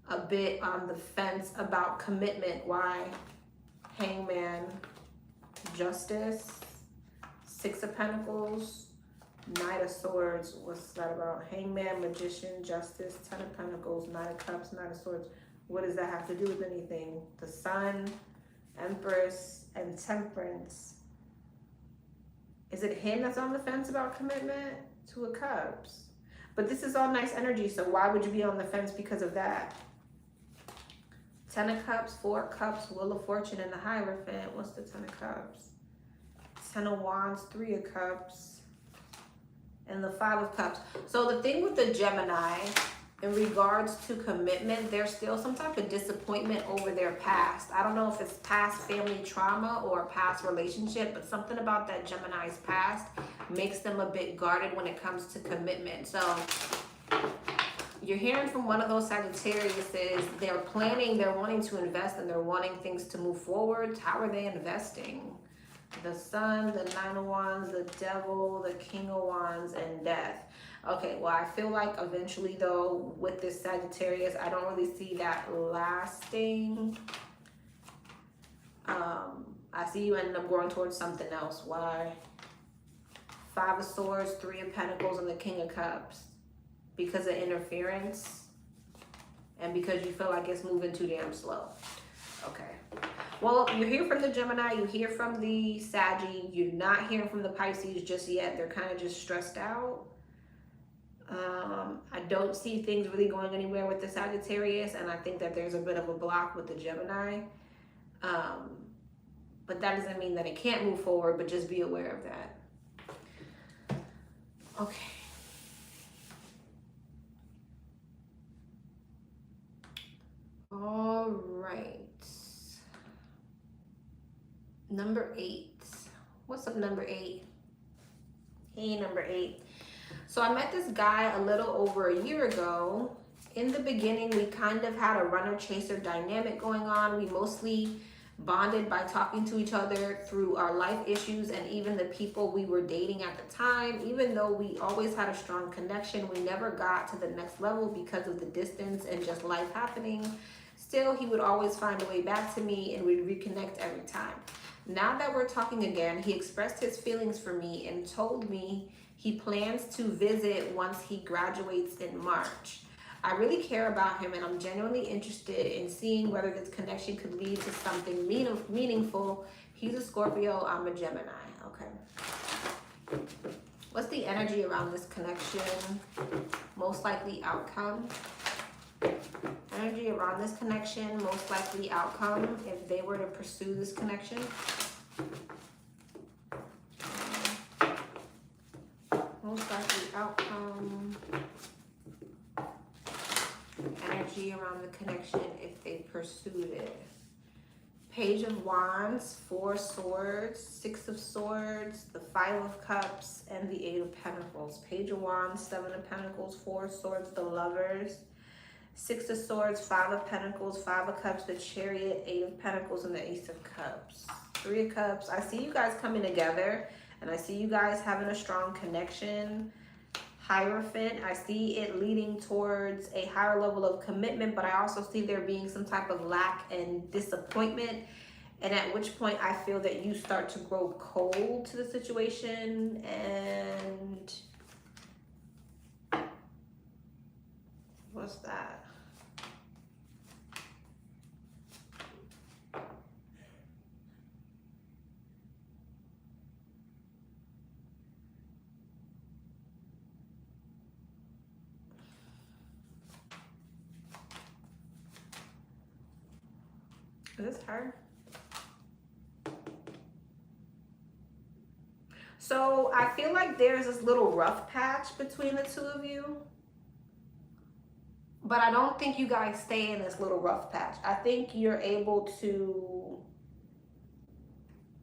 a bit on the fence about commitment. Why? Hangman, Justice, Six of Pentacles, Knight of Swords. What's that about? Hangman, Magician, Justice, Ten of Pentacles, Knight of Cups, Knight of Swords. What does that have to do with anything? The Sun, Empress, and Temperance. Is it him that's on the fence about commitment? Two of Cups. But this is all nice energy, so why would you be on the fence because of that? Ten of Cups, Four of Cups, Wheel of Fortune, and the Hierophant. What's the Ten of Cups? Ten of Wands, Three of Cups, and the Five of Cups. So the thing with the Gemini, in regards to commitment, there's still some type of disappointment over their past. I don't know if it's past family trauma or a past relationship, but something about that Gemini's past makes them a bit guarded when it comes to commitment. So you're hearing from one of those Sagittariuses, they're planning, they're wanting to invest, and they're wanting things to move forward. How are they investing? The Sun, the Nine of Wands, the Devil, the King of Wands, and Death. Okay, well, I feel like eventually, though, with this Sagittarius, I don't really see that lasting. I see you ending up going towards something else. Why? Five of Swords, Three of Pentacles, and the King of Cups. Because of interference and because you feel like it's moving too damn slow. Okay. Well, you hear from the Gemini, you hear from the Saggy, you're not hearing from the Pisces just yet. They're kind of just stressed out. I don't see things really going anywhere with the Sagittarius, and I think that there's a bit of a block with the Gemini. But that doesn't mean that it can't move forward, but just be aware of that. Okay. All right. Number 8. What's up, number 8? Hey, number 8. So I met this guy a little over a year ago. In the beginning, we kind of had a runner-chaser dynamic going on. We mostly bonded by talking to each other through our life issues and even the people we were dating at the time. Even though we always had a strong connection, we never got to the next level because of the distance and just life happening. Still, he would always find a way back to me and we'd reconnect every time. Now that we're talking again, he expressed his feelings for me and told me he plans to visit once he graduates in March. I really care about him and I'm genuinely interested in seeing whether this connection could lead to something meaningful. He's a Scorpio, I'm a Gemini. Okay. What's the energy around this connection? Most likely outcome. Energy around this connection, most likely outcome if they were to pursue this connection. Most likely outcome. Energy around the connection if they pursued it. Page of Wands, 4 Swords, 6 of Swords, the 5 of Cups, and the 8 of Pentacles. Page of Wands, 7 of Pentacles, 4 Swords, the Lovers, 6 of Swords, 5 of Pentacles, 5 of Cups, the Chariot, 8 of Pentacles, and the Ace of Cups. 3 of Cups. I see you guys coming together, and I see you guys having a strong connection. Hierophant, I see it leading towards a higher level of commitment, but I also see there being some type of lack and disappointment, and at which point I feel that you start to grow cold to the situation. And what's that? Is this her? So I feel like there's this little rough patch between the two of you. But I don't think you guys stay in this little rough patch. I think you're able to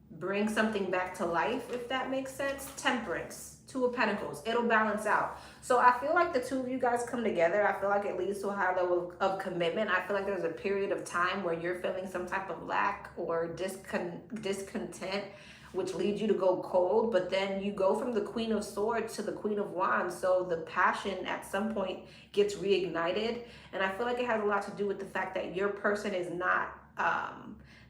bring something back to life, if that makes sense. Temperance. 2 of Pentacles. It'll balance out. So I feel like the two of you guys come together. I feel like it leads to a high level of commitment. I feel like there's a period of time where you're feeling some type of lack or discontent, which leads you to go cold. But then you go from the Queen of Swords to the Queen of Wands. So the passion at some point gets reignited. And I feel like it has a lot to do with the fact that your person is not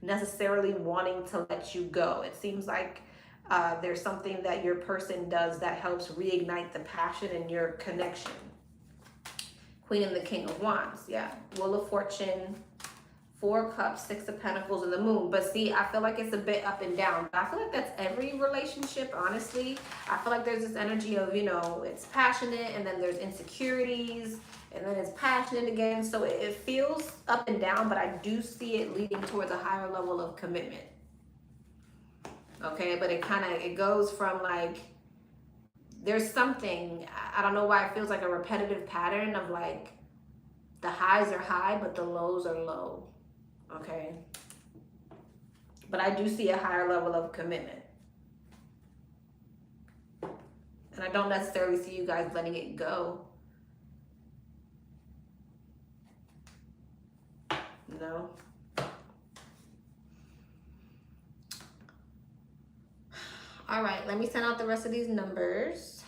necessarily wanting to let you go. It seems like there's something that your person does that helps reignite the passion in your connection. Queen and the King of Wands, yeah. Wheel of Fortune, 4 Cups, 6 of Pentacles, and the Moon. But see, I feel like it's a bit up and down. But I feel like that's every relationship, honestly. I feel like there's this energy of, you know, it's passionate, and then there's insecurities, and then it's passionate again. So it feels up and down, but I do see it leading towards a higher level of commitment. Okay, but it goes from like, there's something, I don't know why it feels like a repetitive pattern of like, the highs are high, but the lows are low. Okay. But I do see a higher level of commitment. And I don't necessarily see you guys letting it go. No. All right, let me send out the rest of these numbers.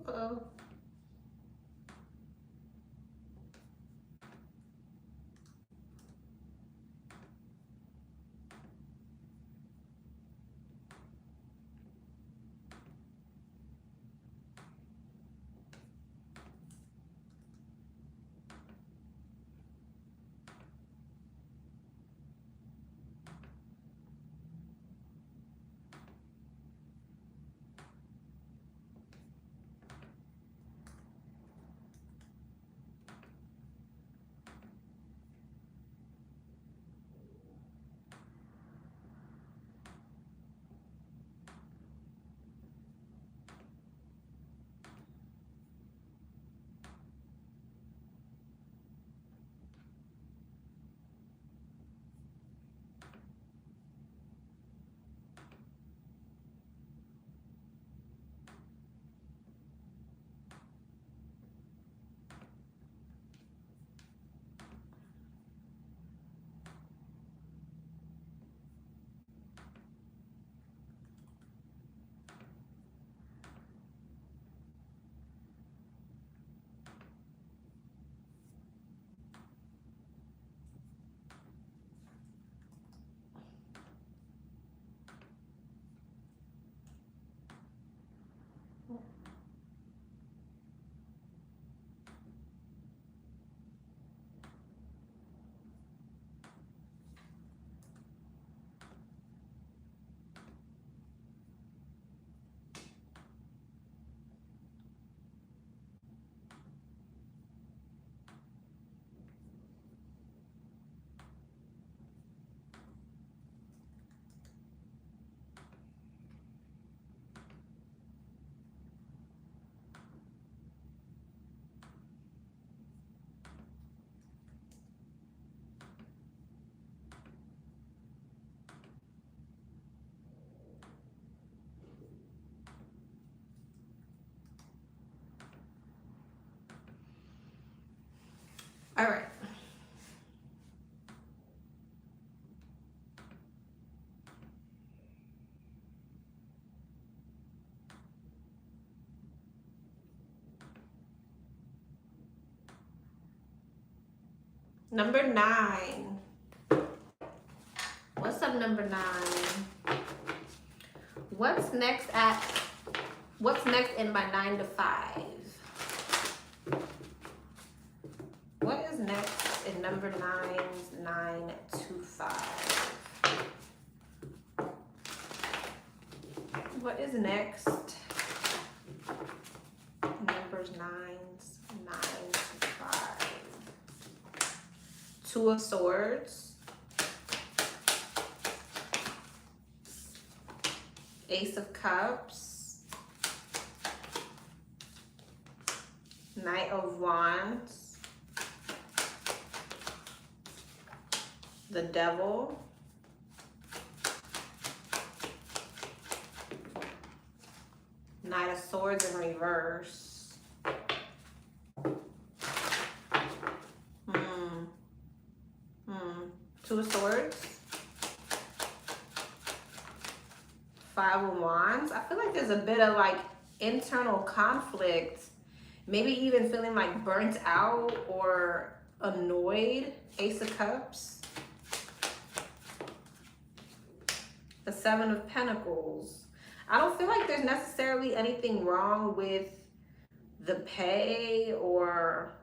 Uh-oh. All right. Number 9. What's up, number 9? What's next in my 9 to 5? What is next in number 9's 9 to 5? What is next? Numbers 9's 9 to 5. 2 of Swords. Ace of Cups. Knight of Wands. The Devil. Knight of Swords in reverse. 2 of Swords. 5 of Wands. I feel like there's a bit of like internal conflict. Maybe even feeling like burnt out or annoyed. Ace of Cups. The 7 of Pentacles. I don't feel like there's necessarily anything wrong with the pay or,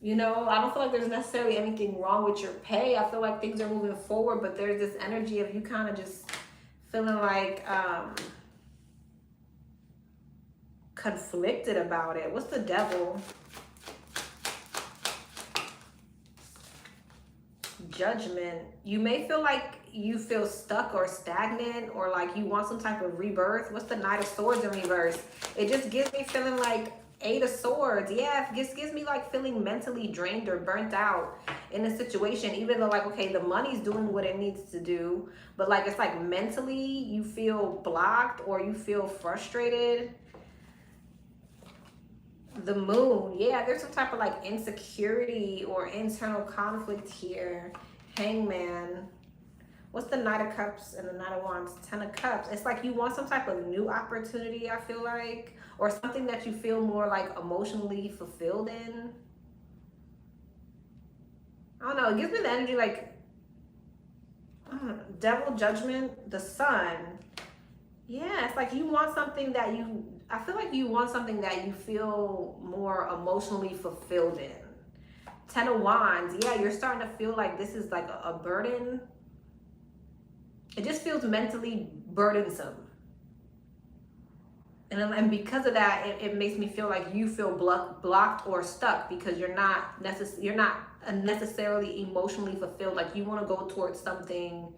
you know, I don't feel like there's necessarily anything wrong with your pay. I feel like things are moving forward, but there's this energy of you kind of just feeling like conflicted about it. What's the Devil? Judgment. You may feel like you feel stuck or stagnant or like you want some type of rebirth. What's the Knight of Swords in reverse? It just gives me feeling like 8 of Swords. Yeah, it just gives me like feeling mentally drained or burnt out in a situation, even though like, okay, the money's doing what it needs to do, but like it's like mentally you feel blocked or you feel frustrated. The Moon. Yeah, there's some type of like insecurity or internal conflict here. Hangman. What's the Knight of Cups and the Knight of Wands? 10 of Cups. It's like you want some type of new opportunity, I feel like, or something that you feel more like emotionally fulfilled in. I don't know. It gives me the energy like Devil, Judgment, the Sun. Yeah, it's like you want something that I feel like you want something that you feel more emotionally fulfilled in. 10 of Wands. Yeah, you're starting to feel like this is like a burden. It just feels mentally burdensome. And because of that, it makes me feel like you feel blocked or stuck because you're not necessarily emotionally fulfilled. Like you want to go towards something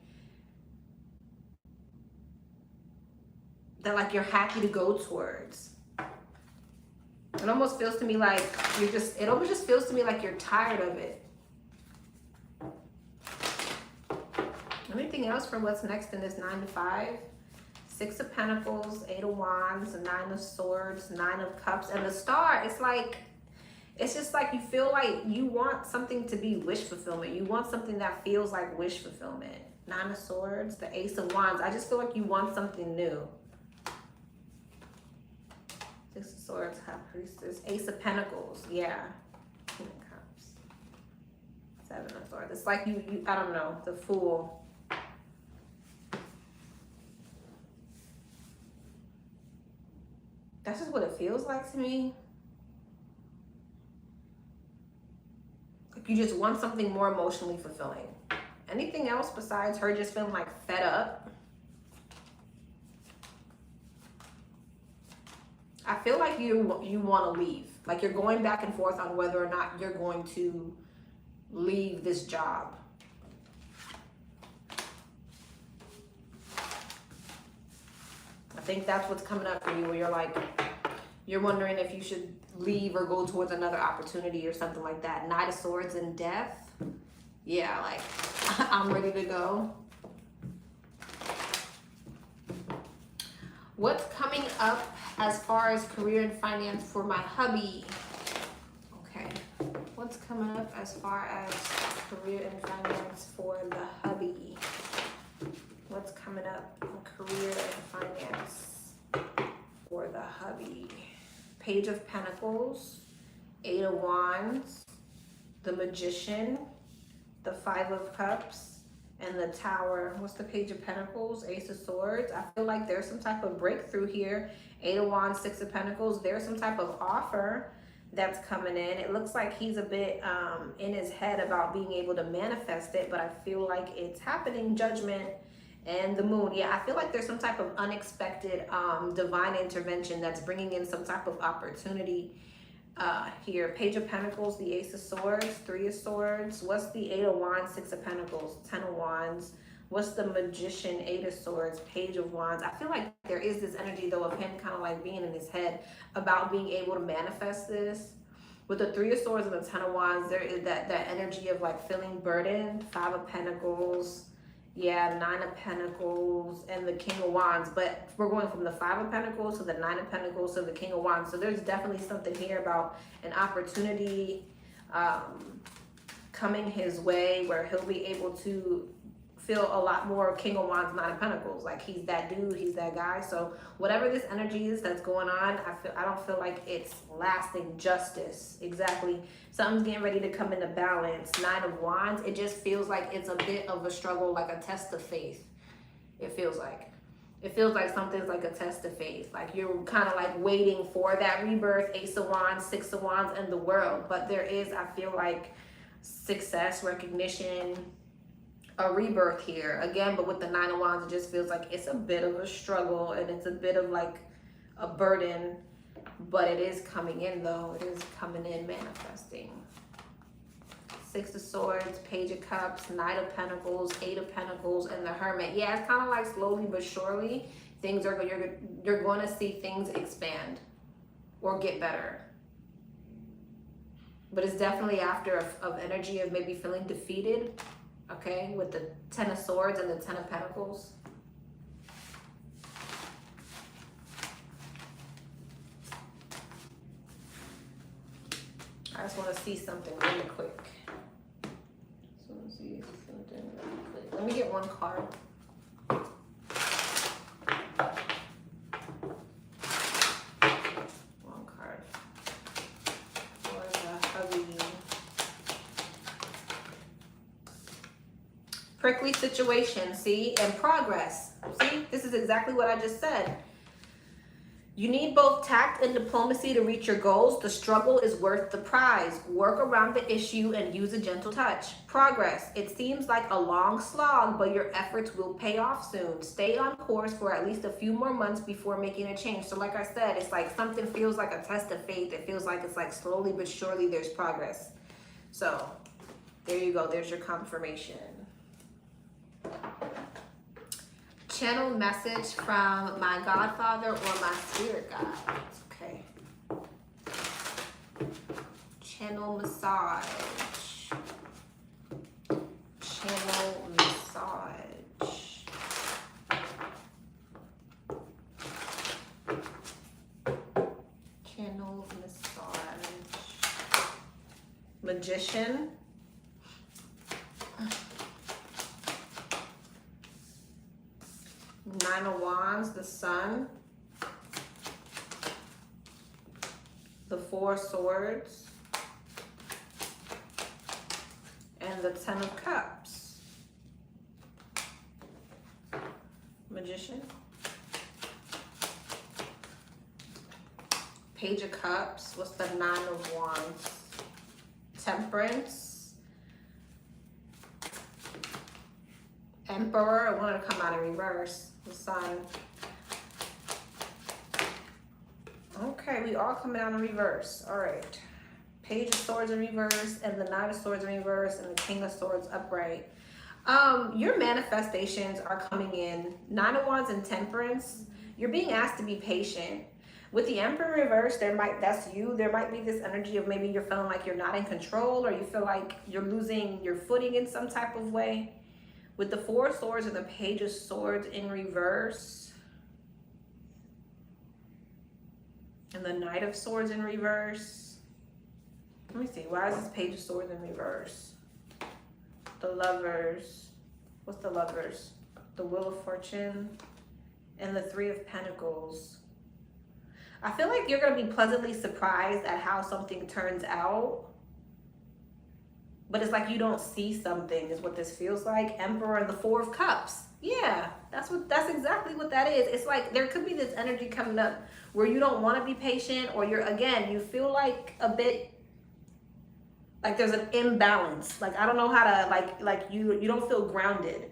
that like you're happy to go towards. It almost feels to me like it almost just feels to me like you're tired of it. Anything else for what's next in this 9 to 5? 6 of Pentacles, 8 of Wands, 9 of Swords, 9 of Cups, and the Star. It's just like you feel like you want something to be wish fulfillment. You want something that feels like wish fulfillment. 9 of Swords, the Ace of Wands. I just feel like you want something new. 6 of Swords, High Priestess, Ace of Pentacles. Yeah. 10 of Cups. 7 of Swords. It's like you I don't know, the Fool. That's just what it feels like to me. Like you just want something more emotionally fulfilling. Anything else besides her just feeling like fed up? I feel like you want to leave. Like you're going back and forth on whether or not you're going to leave this job. I think that's what's coming up for you, where you're like, you're wondering if you should leave or go towards another opportunity or something like that. Knight of Swords and Death. Yeah, like, I'm ready to go. What's coming up as far as career and finance for my hubby? Okay, what's What's coming up as far as career and finance for the hubby? What's coming up in career and finance for the hubby? Page of Pentacles, 8 of Wands, the Magician, the 5 of Cups, and the Tower. What's the Page of Pentacles? Ace of Swords. I feel like there's some type of breakthrough here. 8 of Wands, 6 of Pentacles. There's some type of offer that's coming in. It looks like he's a bit in his head about being able to manifest it, but I feel like it's happening. Judgment and the Moon. Yeah, I feel like there's some type of unexpected divine intervention that's bringing in some type of opportunity here. Page of Pentacles, the Ace of Swords, 3 of Swords. What's the 8 of Wands, 6 of Pentacles, 10 of Wands? What's the Magician, 8 of Swords, Page of Wands? I feel like there is this energy though of him kind of like being in his head about being able to manifest this. With the 3 of Swords and the 10 of Wands, there is that energy of like feeling burdened. 5 of Pentacles, yeah, 9 of Pentacles, and the King of Wands. But we're going from the 5 of Pentacles to the 9 of Pentacles to the King of Wands. So there's definitely something here about an opportunity coming his way where he'll be able to feel a lot more King of Wands, 9 of Pentacles. Like he's that dude, he's that guy. So whatever this energy is that's going on, I don't feel like it's lasting justice. Exactly. Something's getting ready to come into balance. 9 of Wands, it just feels like it's a bit of a struggle, like a test of faith. It feels like something's like a test of faith. Like you're kind of like waiting for that rebirth. Ace of Wands, 6 of Wands, and the World. But there is, I feel like, success, recognition, a rebirth here again. But with the 9 of Wands, it just feels like it's a bit of a struggle and it's a bit of like a burden, but it is coming in though. It is coming in, manifesting. 6 of Swords, Page of Cups, Knight of Pentacles, 8 of Pentacles, and the Hermit. Yeah, it's kind of like slowly but surely things are, you're going to see things expand or get better. But it's definitely after of energy of maybe feeling defeated. Okay, with the 10 of Swords and the 10 of Pentacles. I just want to see something really quick. Let me get one card. One card for the hubby. Prickly situation, see, and progress. See, this is exactly what I just said. You need both tact and diplomacy to reach your goals. The struggle is worth the prize. Work around the issue and use a gentle touch. Progress. It seems like a long slog, but your efforts will pay off soon. Stay on course for at least a few more months before making a change. So like I said, it's like something feels like a test of faith. It feels like it's like slowly but surely there's progress. So there you go. There's your confirmation. Channel message from my godfather or my spirit guide. Okay. Channel massage. Channel massage. Channel massage. Magician. 9 of Wands, the Sun, the 4 of Swords, and the 10 of Cups. Magician. Page of Cups, what's the 9 of Wands? Temperance. Emperor, I wanted to come out in reverse. The Sun. Okay, we all coming out in reverse. All right. Page of Swords in reverse, and the 9 of Swords in reverse, and the King of Swords upright. Your manifestations are coming in. 9 of Wands and Temperance. You're being asked to be patient. With the Emperor in reverse, that's you. There might be this energy of maybe you're feeling like you're not in control, or you feel like you're losing your footing in some type of way. With the 4 of Swords and the Page of Swords in reverse, and the Knight of Swords in reverse, Let me see. Why is this Page of Swords in reverse? The Lovers. What's the Lovers? The Wheel of Fortune and the Three of Pentacles. I feel like you're going to be pleasantly surprised at how something turns out. But it's like you don't see something is what this feels like. Emperor and the Four of Cups. Yeah, that's exactly what that is. It's like there could be this energy coming up where you don't want to be patient, or you feel like a bit like there's an imbalance. Like I don't know how to like you don't feel grounded.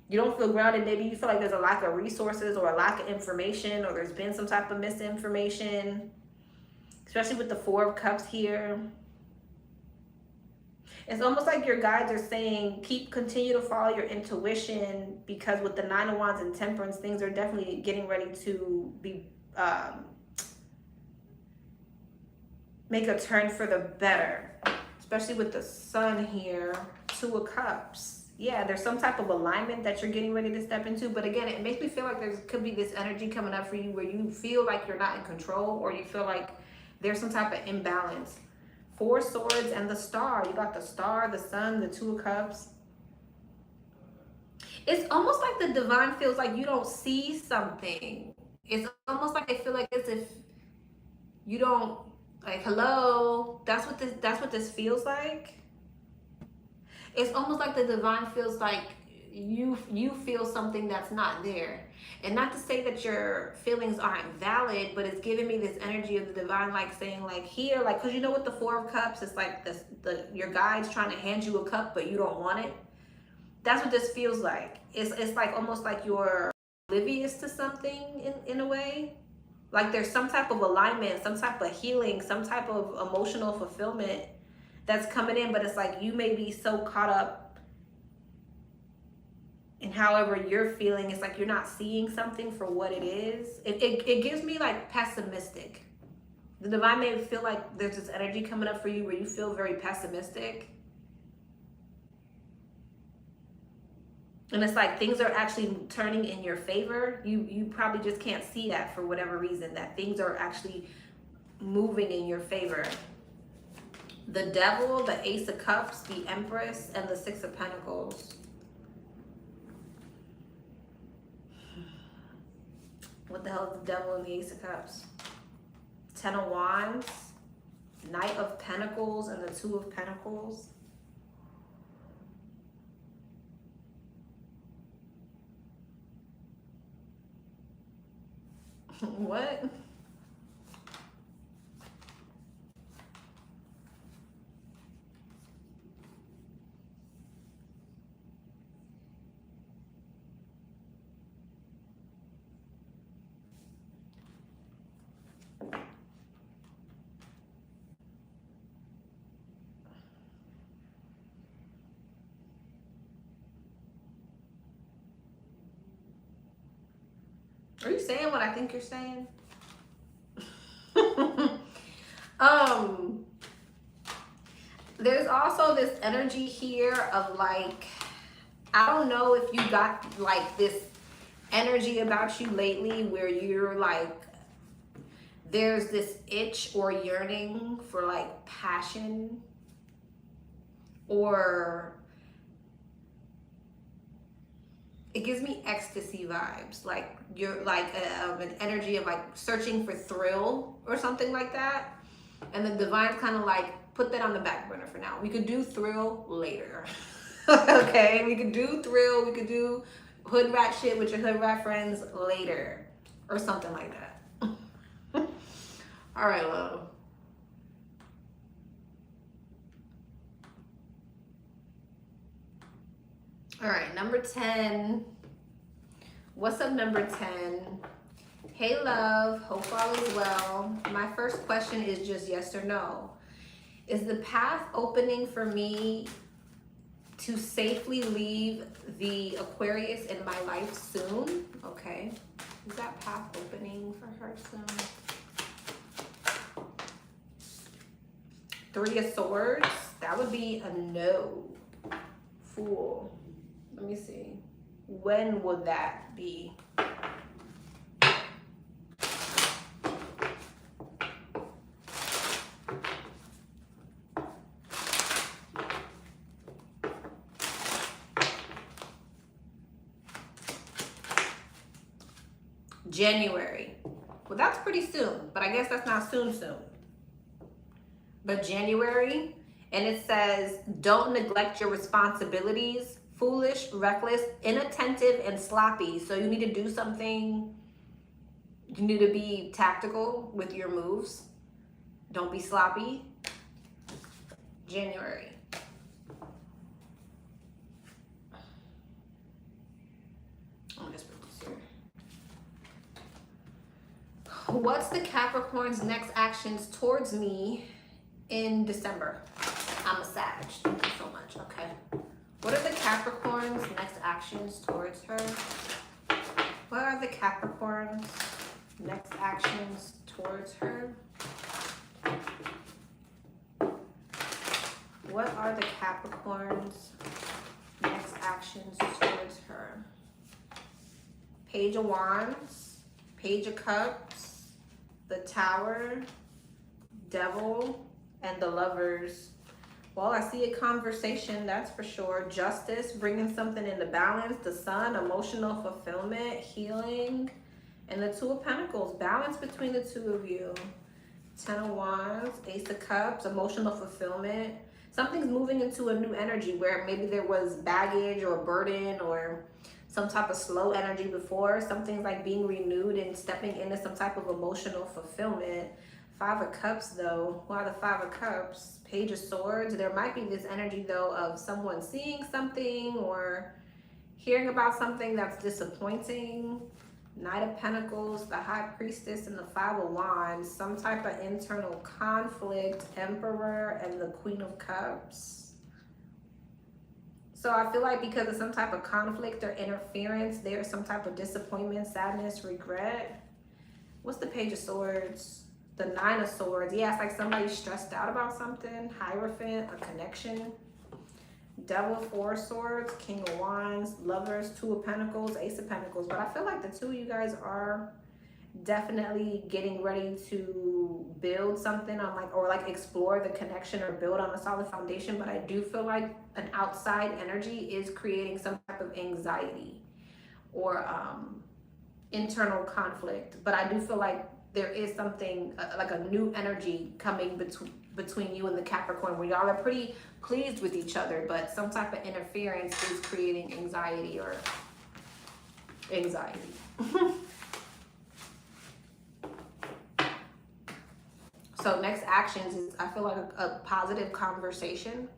You don't feel grounded. Maybe you feel like there's a lack of resources or a lack of information, or there's been some type of misinformation, especially with the Four of Cups here. It's almost like your guides are saying, continue to follow your intuition, because with the Nine of Wands and Temperance, things are definitely getting ready to be, make a turn for the better, especially with the Sun here, Two of Cups. Yeah, there's some type of alignment that you're getting ready to step into. But again, it makes me feel like there could be this energy coming up for you where you feel like you're not in control, or you feel like there's some type of imbalance. Four Swords and the Star. You got the Star, the Sun, the Two of Cups. It's almost like the divine feels like you don't see something. It's almost like they feel like as if you don't, like, hello. That's what this feels like. It's almost like the divine feels like you feel something that's not there. And not to say that your feelings aren't valid, but it's giving me this energy of the divine, like saying like here, like, because you know with the Four of Cups, it's like your guide's trying to hand you a cup, but you don't want it. That's what this feels like. It's like almost like you're oblivious to something in a way. Like there's some type of alignment, some type of healing, some type of emotional fulfillment that's coming in, but it's like you may be so caught up and however you're feeling, it's like you're not seeing something for what it is. It gives me like pessimistic. The divine may feel like there's this energy coming up for you where you feel very pessimistic. And it's like things are actually turning in your favor. You probably just can't see that for whatever reason, that things are actually moving in your favor. The Devil, the Ace of Cups, the Empress, and the Six of Pentacles. What the hell is the Devil and the Ace of Cups? Ten of Wands, Knight of Pentacles, and the Two of Pentacles. What? Are you saying what I think you're saying? There's also this energy here of like, I don't know if you got like this energy about you lately where you're like, there's this itch or yearning for like passion, or it gives me ecstasy vibes. Like you're like an energy of like searching for thrill or something like that. And the divine's kind of like, put that on the back burner for now. We could do thrill later. Okay, we could do thrill. We could do hood rat shit with your hood rat friends later or something like that. All right, love. All right, number 10. What's up, number 10? Hey, love. Hope all is well. My first question is just yes or no. Is the path opening for me to safely leave the Aquarius in my life soon? Okay. Is that path opening for her soon? Three of Swords. That would be a no. Fool. Let me see. When would that be? January. Well, that's pretty soon, but I guess that's not soon. But January, and it says, don't neglect your responsibilities. Foolish, reckless, inattentive, and sloppy. So you need to do something. You need to be tactical with your moves. Don't be sloppy. January. I'll just put this here. What's the Capricorn's next actions towards me in December? I'm a Sag. Thank you so much. Okay. What are the Capricorn's next actions towards her? What are the Capricorn's next actions towards her? What are the Capricorn's next actions towards her? Page of Wands, Page of Cups, the Tower, Devil, and the Lovers. Well, I see a conversation, that's for sure. Justice, bringing something into balance. The Sun, emotional fulfillment, healing. And the Two of Pentacles, balance between the two of you. Ten of Wands, Ace of Cups, emotional fulfillment. Something's moving into a new energy where maybe there was baggage or burden or some type of slow energy before. Something's like being renewed and stepping into some type of emotional fulfillment. Five of Cups though. Why the Five of Cups? Page of Swords. There might be this energy though of someone seeing something or hearing about something that's disappointing. Knight of Pentacles, the High Priestess, and the Five of Wands. Some type of internal conflict. Emperor and the Queen of Cups. So I feel like because of some type of conflict or interference, there's some type of disappointment, sadness, regret. What's the Page of Swords? The Nine of Swords. Yeah, it's like somebody's stressed out about something. Hierophant, a connection. Devil, Four of Swords, King of Wands, Lovers, Two of Pentacles, Ace of Pentacles. But I feel like the two of you guys are definitely getting ready to build something on like explore the connection or build on a solid foundation. But I do feel like an outside energy is creating some type of anxiety or internal conflict. But I do feel like there is something like a new energy coming between you and the Capricorn where y'all are pretty pleased with each other, but some type of interference is creating anxiety or anxiety. So next actions is, I feel like a positive conversation.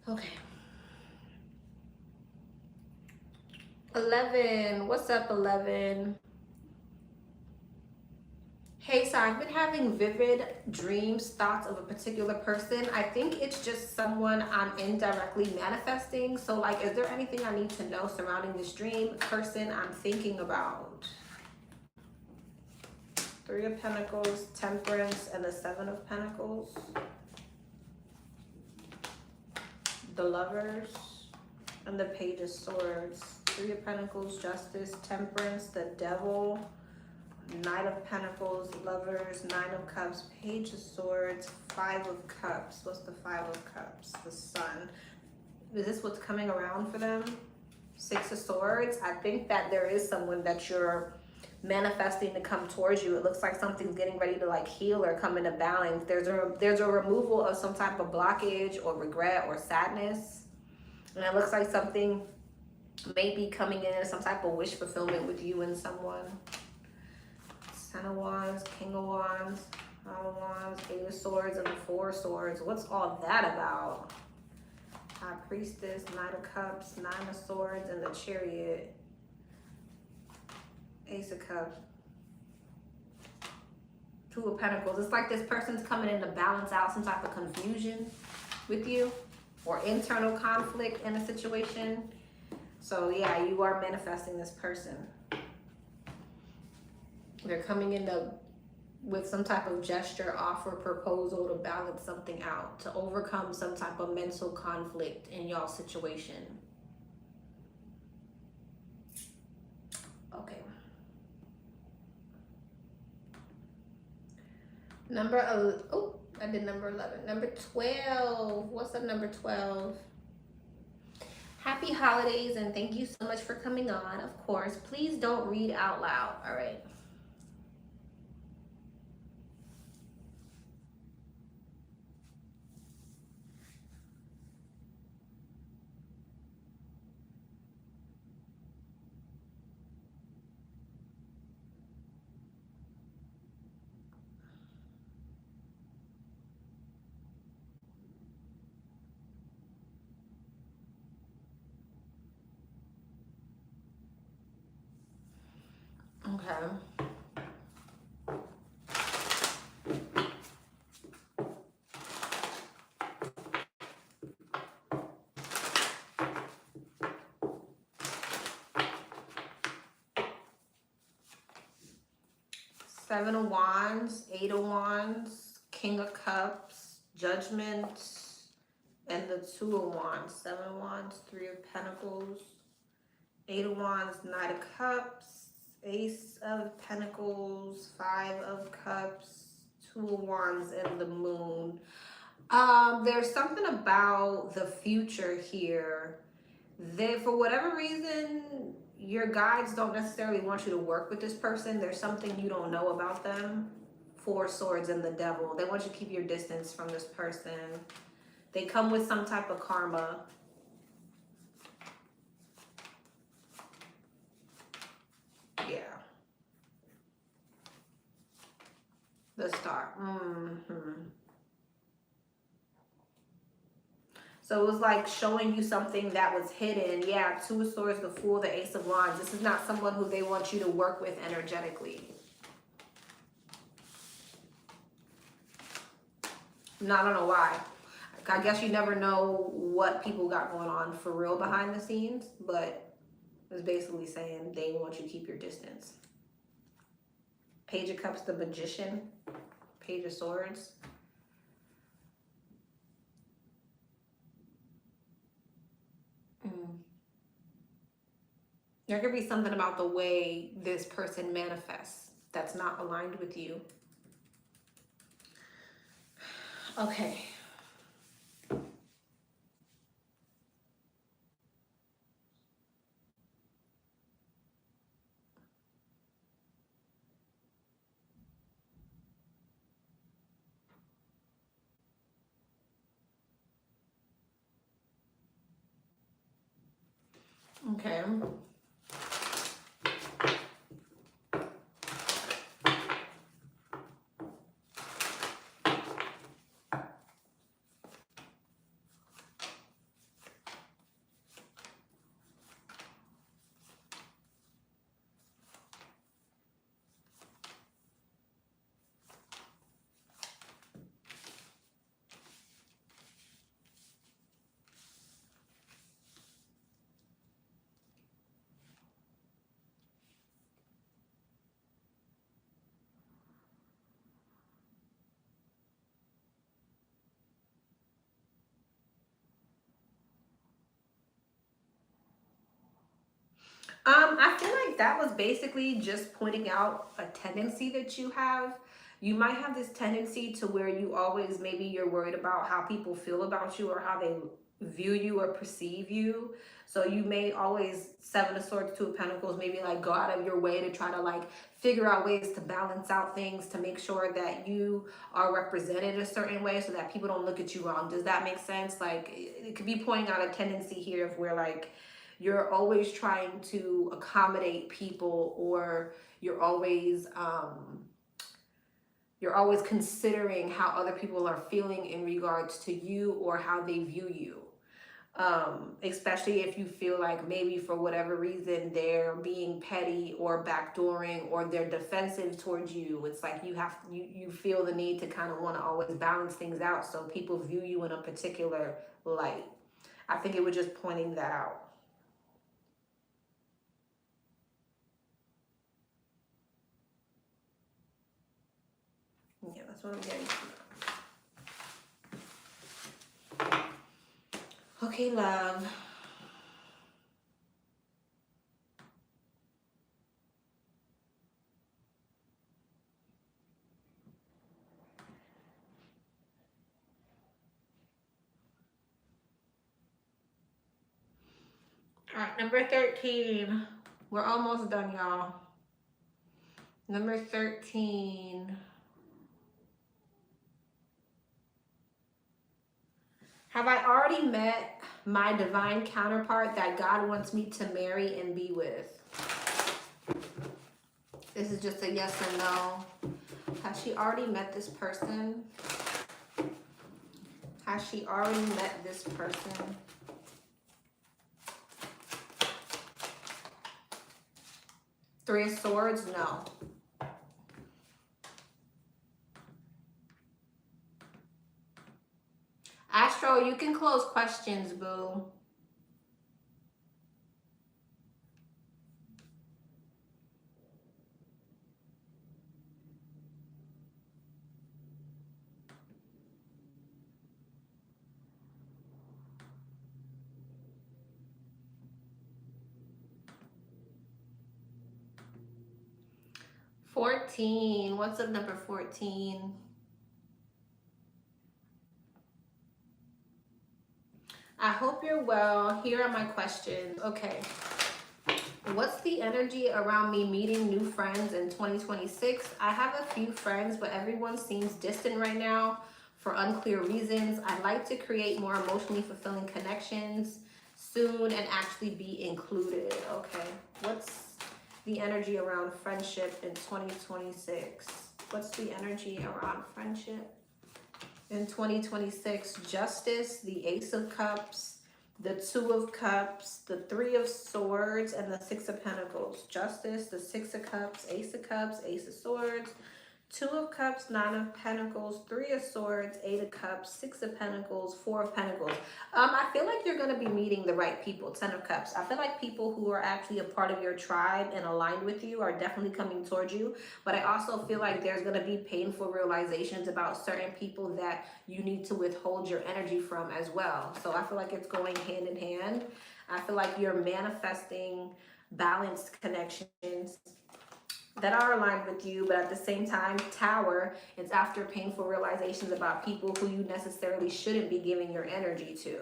Okay. 11, what's up 11? Hey, so I've been having vivid dreams, thoughts of a particular person. I think it's just someone I'm indirectly manifesting. So like, is there anything I need to know surrounding this dream, person I'm thinking about? Three of Pentacles, Temperance, and the Seven of Pentacles. The Lovers, and the Page of Swords. Three of Pentacles, Justice, Temperance, the Devil, Knight of Pentacles, Lovers, Nine of Cups, Page of Swords, Five of Cups. What's the Five of Cups? The Sun. Is this what's coming around for them? Six of Swords. I think that there is someone that you're manifesting to come towards you. It looks like something's getting ready to like heal or come into balance. There's a removal of some type of blockage or regret or sadness. And it looks like something may be coming in some type of wish fulfillment with you and someone. Ten of Wands, King of Wands, Nine of Wands, Eight of Swords, and the Four of Swords. What's all that about? High Priestess, Knight of Cups, Nine of Swords, and the Chariot. Ace of Cups. Two of Pentacles. It's like this person's coming in to balance out some type of confusion with you or internal conflict in a situation. So yeah, you are manifesting this person. They're coming in with some type of gesture, offer, proposal to balance something out, to overcome some type of mental conflict in y'all's situation. Okay. I did number 11. Number 12. What's up, number 12? Happy holidays, and thank you so much for coming on. Of course, please don't read out loud. All right. Okay. 7 of Wands, 8 of Wands, King of Cups, Judgment, and the 2 of Wands. 7 of Wands, 3 of Pentacles, 8 of Wands, Knight of Cups, Ace of Pentacles, 5 of Cups, 2 of Wands, and the Moon. There's something about the future here. For whatever reason, your guides don't necessarily want you to work with this person. There's something you don't know about them. 4 Swords and the Devil. They want you to keep your distance from this person. They come with some type of karma. Yeah. The Star. So it was like showing you something that was hidden. Yeah, 2 of Swords, the Fool, the Ace of Wands. This is not someone who they want you to work with energetically. No, I don't know why. I guess you never know what people got going on for real behind the scenes, but it's basically saying they want you to keep your distance. Page of Cups, the Magician. Page of Swords. There could be something about the way this person manifests that's not aligned with you. Okay. Okay. I feel like that was basically just pointing out a tendency that you have. You might have this tendency to where you always, maybe you're worried about how people feel about you or how they view you or perceive you. So you may always, 7 of Swords, 2 of Pentacles, maybe like go out of your way to try to like figure out ways to balance out things to make sure that you are represented a certain way so that people don't look at you wrong. Does that make sense? Like it could be pointing out a tendency here of where like you're always trying to accommodate people, or you're always considering how other people are feeling in regards to you or how they view you. Especially if you feel like maybe for whatever reason they're being petty or backdooring or they're defensive towards you. It's like you feel the need to kind of want to always balance things out so people view you in a particular light. I think it was just pointing that out. Yeah, that's what I'm getting. Okay, love. All right, number 13. We're almost done, y'all. Number 13. Have I already met my divine counterpart that God wants me to marry and be with? This is just a yes or no. Has she already met this person? Has she already met this person? Three of Swords, no. Astro, you can close questions, boo. $14. What's up, number 14? I hope you're well. Here are my questions. Okay. What's the energy around me meeting new friends in 2026? I have a few friends, but everyone seems distant right now for unclear reasons. I'd like to create more emotionally fulfilling connections soon and actually be included. Okay. What's the energy around friendship in 2026? What's the energy around friendship in 2026? Justice, the Ace of Cups, the Two of Cups, the Three of Swords, and the Six of Pentacles. Justice, the Six of Cups, Ace of Swords, Two of Cups, Nine of Pentacles, Three of Swords, Eight of Cups, Six of Pentacles, Four of Pentacles. I feel like you're going to be meeting the right people. Ten of Cups. I feel like people who are actually a part of your tribe and aligned with you are definitely coming towards you. But I also feel like there's going to be painful realizations about certain people that you need to withhold your energy from as well. So I feel like it's going hand in hand. I feel like you're manifesting balanced connections that are aligned with you, but at the same time, Tower, it's after painful realizations about people who you necessarily shouldn't be giving your energy to.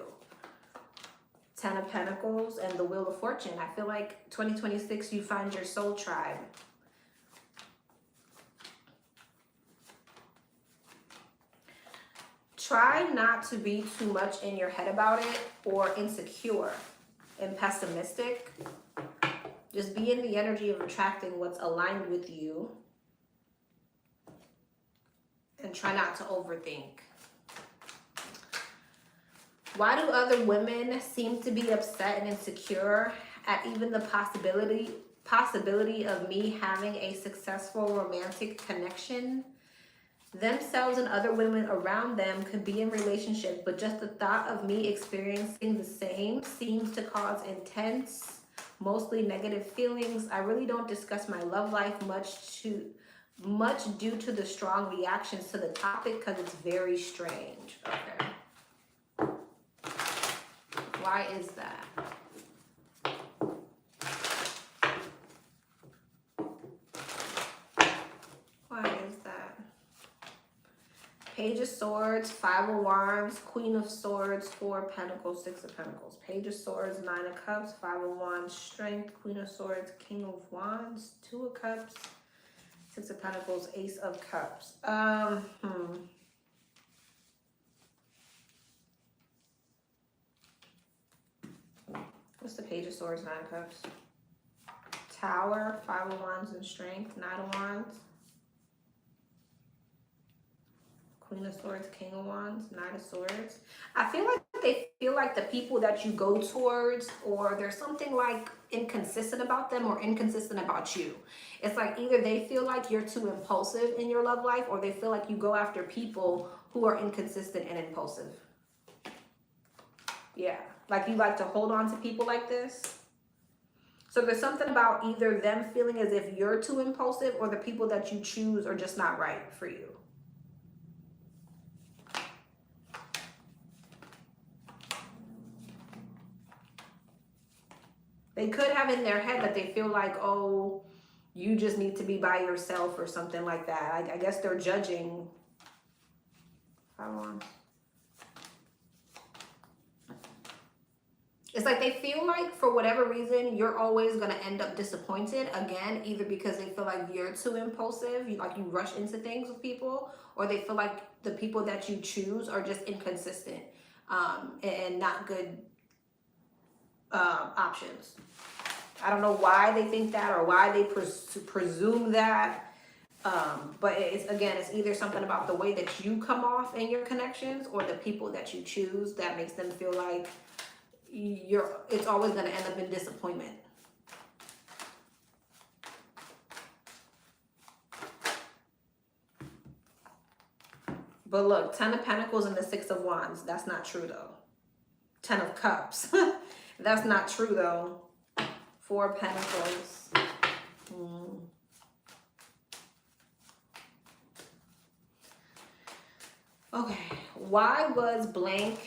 Ten of Pentacles and the Wheel of Fortune. I feel like 2026, you find your soul tribe. Try not to be too much in your head about it or insecure and pessimistic. Just be in the energy of attracting what's aligned with you and try not to overthink. Why do other women seem to be upset and insecure at even the possibility of me having a successful romantic connection? Themselves and other women around them could be in relationships, but just the thought of me experiencing the same seems to cause intense, mostly negative feelings. I really don't discuss my love life much due to the strong reactions to the topic because it's very strange. Okay. Why is that? Why is that? Page of Swords, Five of Wands, Queen of Swords, Four of Pentacles, Six of Pentacles. Page of Swords, Nine of Cups, Five of Wands, Strength, Queen of Swords, King of Wands, Two of Cups, Six of Pentacles, Ace of Cups. What's the Page of Swords, Nine of Cups? Tower, Five of Wands and Strength, Nine of Wands. Queen of Swords, King of Wands, Knight of Swords. I feel like they feel like the people that you go towards, or there's something like inconsistent about them or inconsistent about you. It's like either they feel like you're too impulsive in your love life, or they feel like you go after people who are inconsistent and impulsive. Yeah, like you like to hold on to people like this. So there's something about either them feeling as if you're too impulsive or the people that you choose are just not right for you. They could have in their head that they feel like, oh, you just need to be by yourself or something like that. I guess they're judging. It's like they feel like for whatever reason, you're always going to end up disappointed again, either because they feel like you're too impulsive, you rush into things with people, or they feel like the people that you choose are just inconsistent and not good options. I don't know why they think that or why they presume that. But it's either something about the way that you come off in your connections or the people that you choose that makes them feel like it's always going to end up in disappointment. But look, 10 of Pentacles and the 6 of Wands. That's not true though. 10 of Cups. That's not true though. 4 of Pentacles. Okay. Why has blank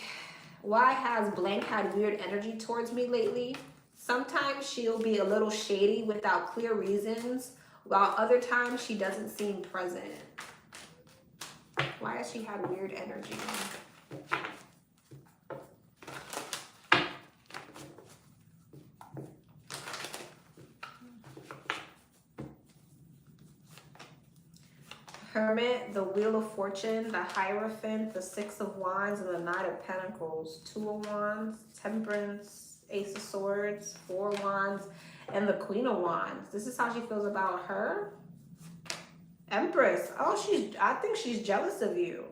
had weird energy towards me lately? Sometimes she'll be a little shady without clear reasons, while other times she doesn't seem present. Why has she had weird energy? Hermit, the Wheel of Fortune, the Hierophant, the 6 of Wands, and the Knight of Pentacles. 2 of Wands, Temperance, Ace of Swords, 4 of Wands, and the Queen of Wands. This is how she feels about her. Empress. Oh, I think she's jealous of you.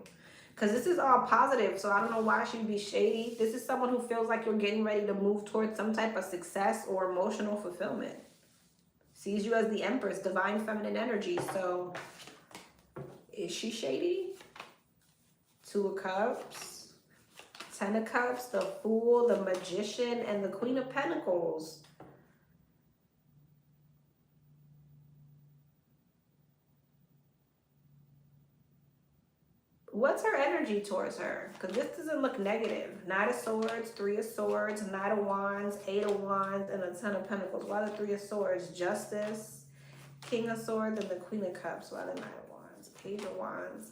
Because this is all positive, so I don't know why she'd be shady. This is someone who feels like you're getting ready to move towards some type of success or emotional fulfillment. Sees you as the Empress, divine feminine energy, so... Is she shady? 2 of Cups, 10 of Cups, the Fool, the Magician, and the Queen of Pentacles. What's her energy towards her? Because this doesn't look negative. 9 of Swords, 3 of Swords, 9 of Wands, 8 of Wands, and the 10 of Pentacles. Why the 3 of Swords? Justice, King of Swords, and the Queen of Cups. Why the 9 of Wands? Page of Wands.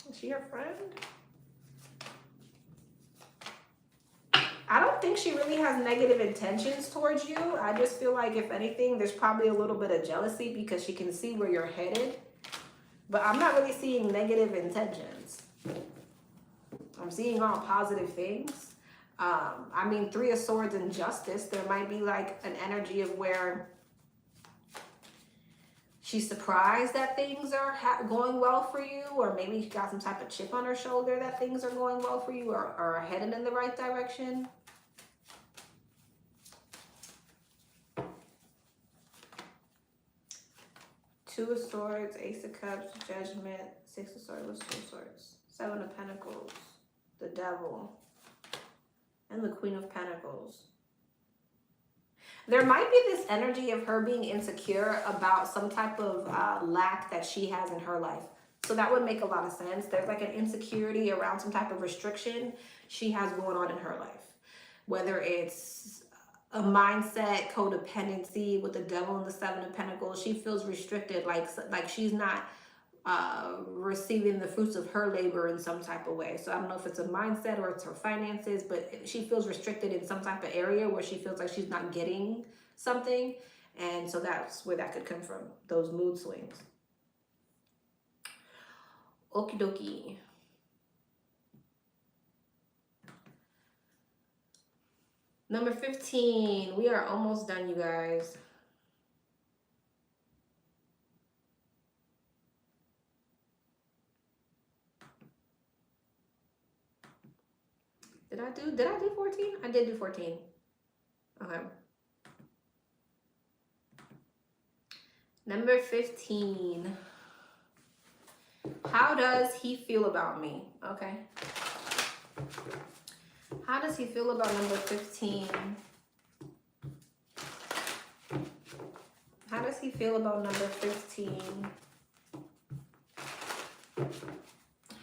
Is she your friend? I don't think she really has negative intentions towards you. I just feel like, if anything, there's probably a little bit of jealousy because she can see where you're headed. But I'm not really seeing negative intentions. I'm seeing all positive things. I mean, 3 of Swords and Justice. There might be like an energy of where she's surprised that things are going well for you, or maybe she got some type of chip on her shoulder that things are going well for you or are headed in the right direction. Two of Swords, Ace of Cups, Judgment, 6 of Swords, 2 of Swords, 7 of Pentacles, the Devil, and the Queen of Pentacles. There might be this energy of her being insecure about some type of lack that she has in her life. So that would make a lot of sense. There's like an insecurity around some type of restriction she has going on in her life. Whether it's a mindset, codependency with the Devil and the 7 of Pentacles. She feels restricted, like she's not receiving the fruits of her labor in some type of way. So I don't know if it's a mindset or it's her finances, but she feels restricted in some type of area where she feels like she's not getting something. And so that's where that could come from, those mood swings. Okie dokie. Number 15. We are almost done, you guys. Did I do 14? I did do 14. Okay. Number 15. How does he feel about me? Okay. How does he feel about number 15? How does he feel about number 15?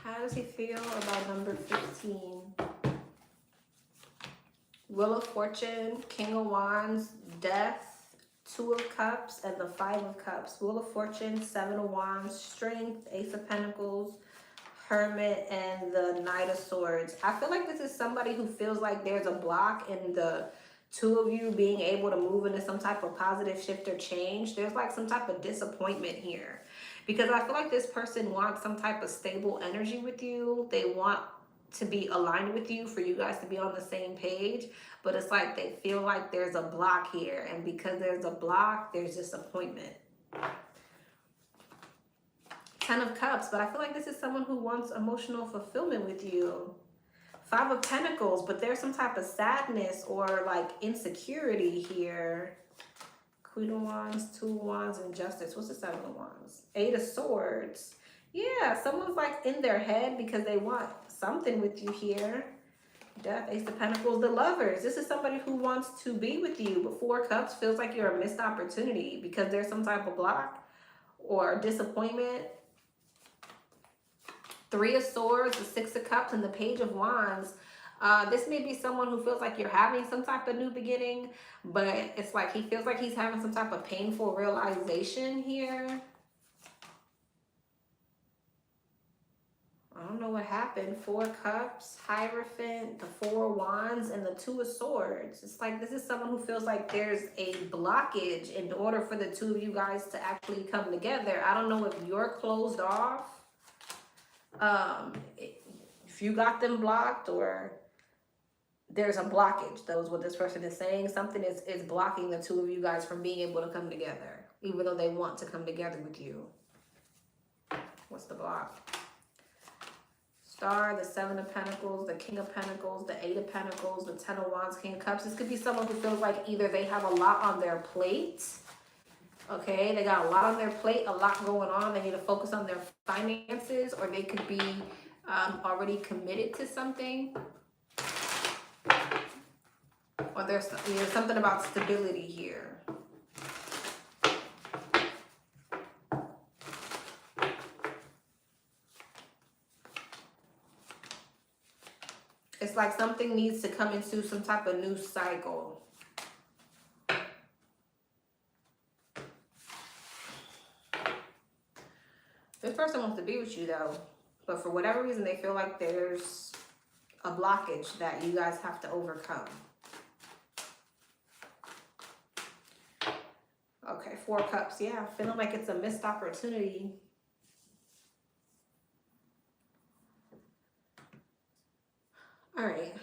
How does he feel about number 15? Wheel of Fortune, King of Wands, Death, 2 of Cups, and the 5 of Cups. Wheel of Fortune, 7 of Wands, Strength, Ace of Pentacles, Hermit, and the Knight of Swords. I feel like this is somebody who feels like there's a block in the two of you being able to move into some type of positive shift or change. There's like some type of disappointment here, because I feel like this person wants some type of stable energy with you. They want to be aligned with you, for you guys to be on the same page, but it's like they feel like there's a block here, and because there's a block, there's disappointment. 10 of Cups, but I feel like this is someone who wants emotional fulfillment with you. 5 of Pentacles, but there's some type of sadness or like insecurity here. Queen of Wands, 2 of Wands, and Justice. What's the 7 of Wands? 8 of Swords. Yeah, someone's like in their head because they want something with you here. Death, Ace of Pentacles, the Lovers. This is somebody who wants to be with you, but 4 Cups feels like you're a missed opportunity because there's some type of block or disappointment. 3 of Swords, the 6 of Cups, and the Page of Wands. This may be someone who feels like you're having some type of new beginning, but it's like he feels like he's having some type of painful realization here. I don't know what happened. 4 Cups, Hierophant, the 4 Wands, and the 2 of Swords. It's like this is someone who feels like there's a blockage in order for the two of you guys to actually come together. I don't know if you're closed off. If you got them blocked, or there's a blockage. That was what this person is saying. Something is blocking the two of you guys from being able to come together, even though they want to come together with you. What's the block? Star, the 7 of Pentacles, the King of Pentacles, the 8 of Pentacles, the 10 of Wands, King of Cups. This could be someone who feels like either they have a lot on their plate. Okay, they got a lot on their plate, a lot going on. They need to focus on their finances, or they could be already committed to something. Or there's something about stability here. It's like something needs to come into some type of new cycle. This person wants to be with you though, but for whatever reason, they feel like there's a blockage that you guys have to overcome. Okay, 4 Cups. Yeah, feeling like it's a missed opportunity. All right.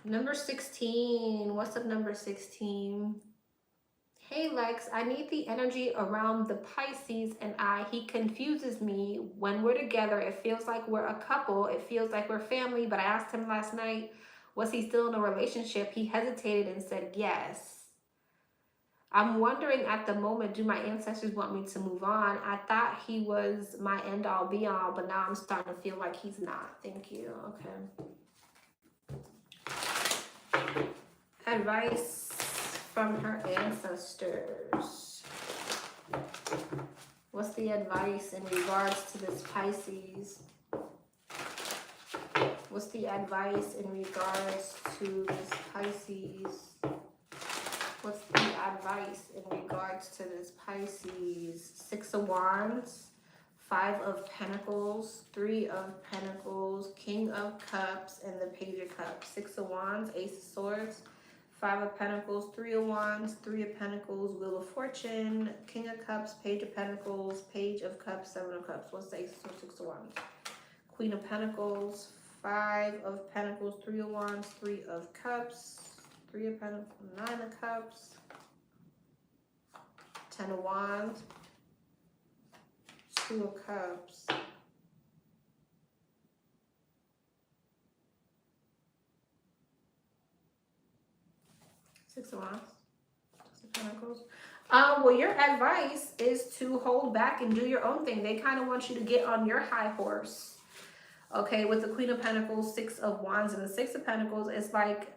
Number 16. What's up, number 16? Hey, Lex, I need the energy around the Pisces and I. He confuses me. When we're together, it feels like we're a couple. It feels like we're family. But I asked him last night, was he still in a relationship? He hesitated and said yes. I'm wondering at the moment, do my ancestors want me to move on? I thought he was my end all be all, but now I'm starting to feel like he's not. Thank you. Okay. Advice from her ancestors. What's the advice in regards to this Pisces? What's the advice in regards to this Pisces? What's the advice in regards to this Pisces? 6 of Wands, 5 of Pentacles, 3 of Pentacles, King of Cups, and the Page of Cups. 6 of Wands, Ace of Swords, 5 of Pentacles, 3 of Wands, 3 of Pentacles, Wheel of Fortune, King of Cups, Page of Pentacles, Page of Cups, 7 of Cups. What's the Ace of Swords, 6 of Wands? Queen of Pentacles, 5 of Pentacles, 3 of Wands, 3 of Cups, 3 of Pentacles, 9 of Cups, 10 of Wands, 2 of Cups, 6 of Wands, 6 of Pentacles. Well, your advice is to hold back and do your own thing. They kind of want you to get on your high horse. Okay, with the Queen of Pentacles, 6 of Wands, and the 6 of Pentacles, it's like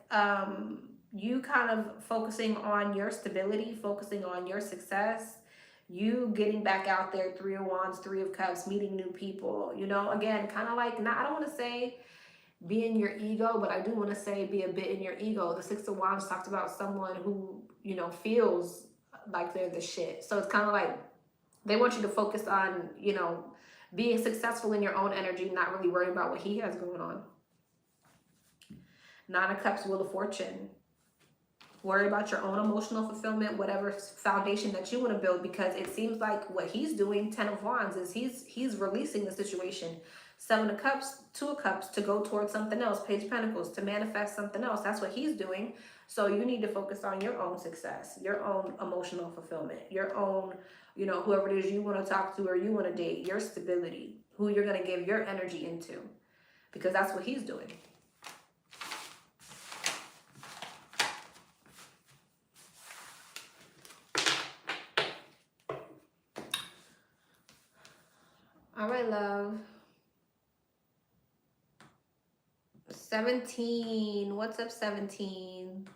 you kind of focusing on your stability, focusing on your success, you getting back out there, 3 of Wands, 3 of Cups, meeting new people, you know, again, kind of like, not, I don't want to say be in your ego, but I do want to say be a bit in your ego. The 6 of Wands talked about someone who, you know, feels like they're the shit. So it's kind of like they want you to focus on, you know, being successful in your own energy, not really worrying about what he has going on. 9 of Cups, Wheel of Fortune. Worry about your own emotional fulfillment, whatever foundation that you want to build, because it seems like what he's doing, 10 of Wands, is he's releasing the situation. 7 of Cups, 2 of Cups, to go towards something else. Page of Pentacles, to manifest something else. That's what he's doing. So you need to focus on your own success, your own emotional fulfillment, your own, you know, whoever it is you want to talk to or you want to date, your stability, who you're going to give your energy into, because that's what he's doing. All right, love. 17. What's up, 17?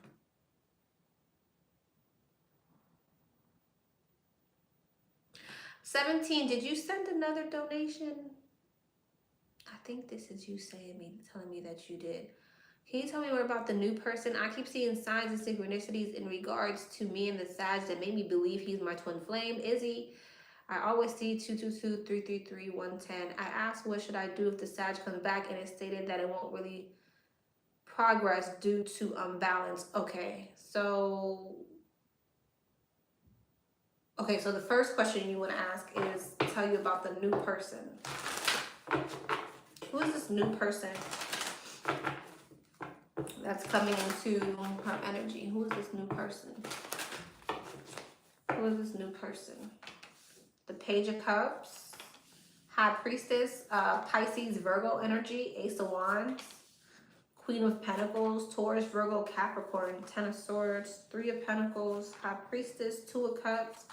Did you send another donation? I think this is you telling me that you did. Can you tell me more about the new person? I keep seeing signs and synchronicities in regards to me and the Sag that made me believe he's my twin flame. Is he? I always see 222, 333, 110. I asked what should I do if the Sag comes back, and it stated that it won't really progress due to unbalance. Okay, so the first question you want to ask is tell you about the new person. Who is this new person that's coming into her energy? Who is this new person? Who is this new person? The Page of Cups, High Priestess, Pisces, Virgo energy, Ace of Wands, Queen of Pentacles, Taurus, Virgo, Capricorn, 10 of Swords, 3 of Pentacles, High Priestess, 2 of Cups,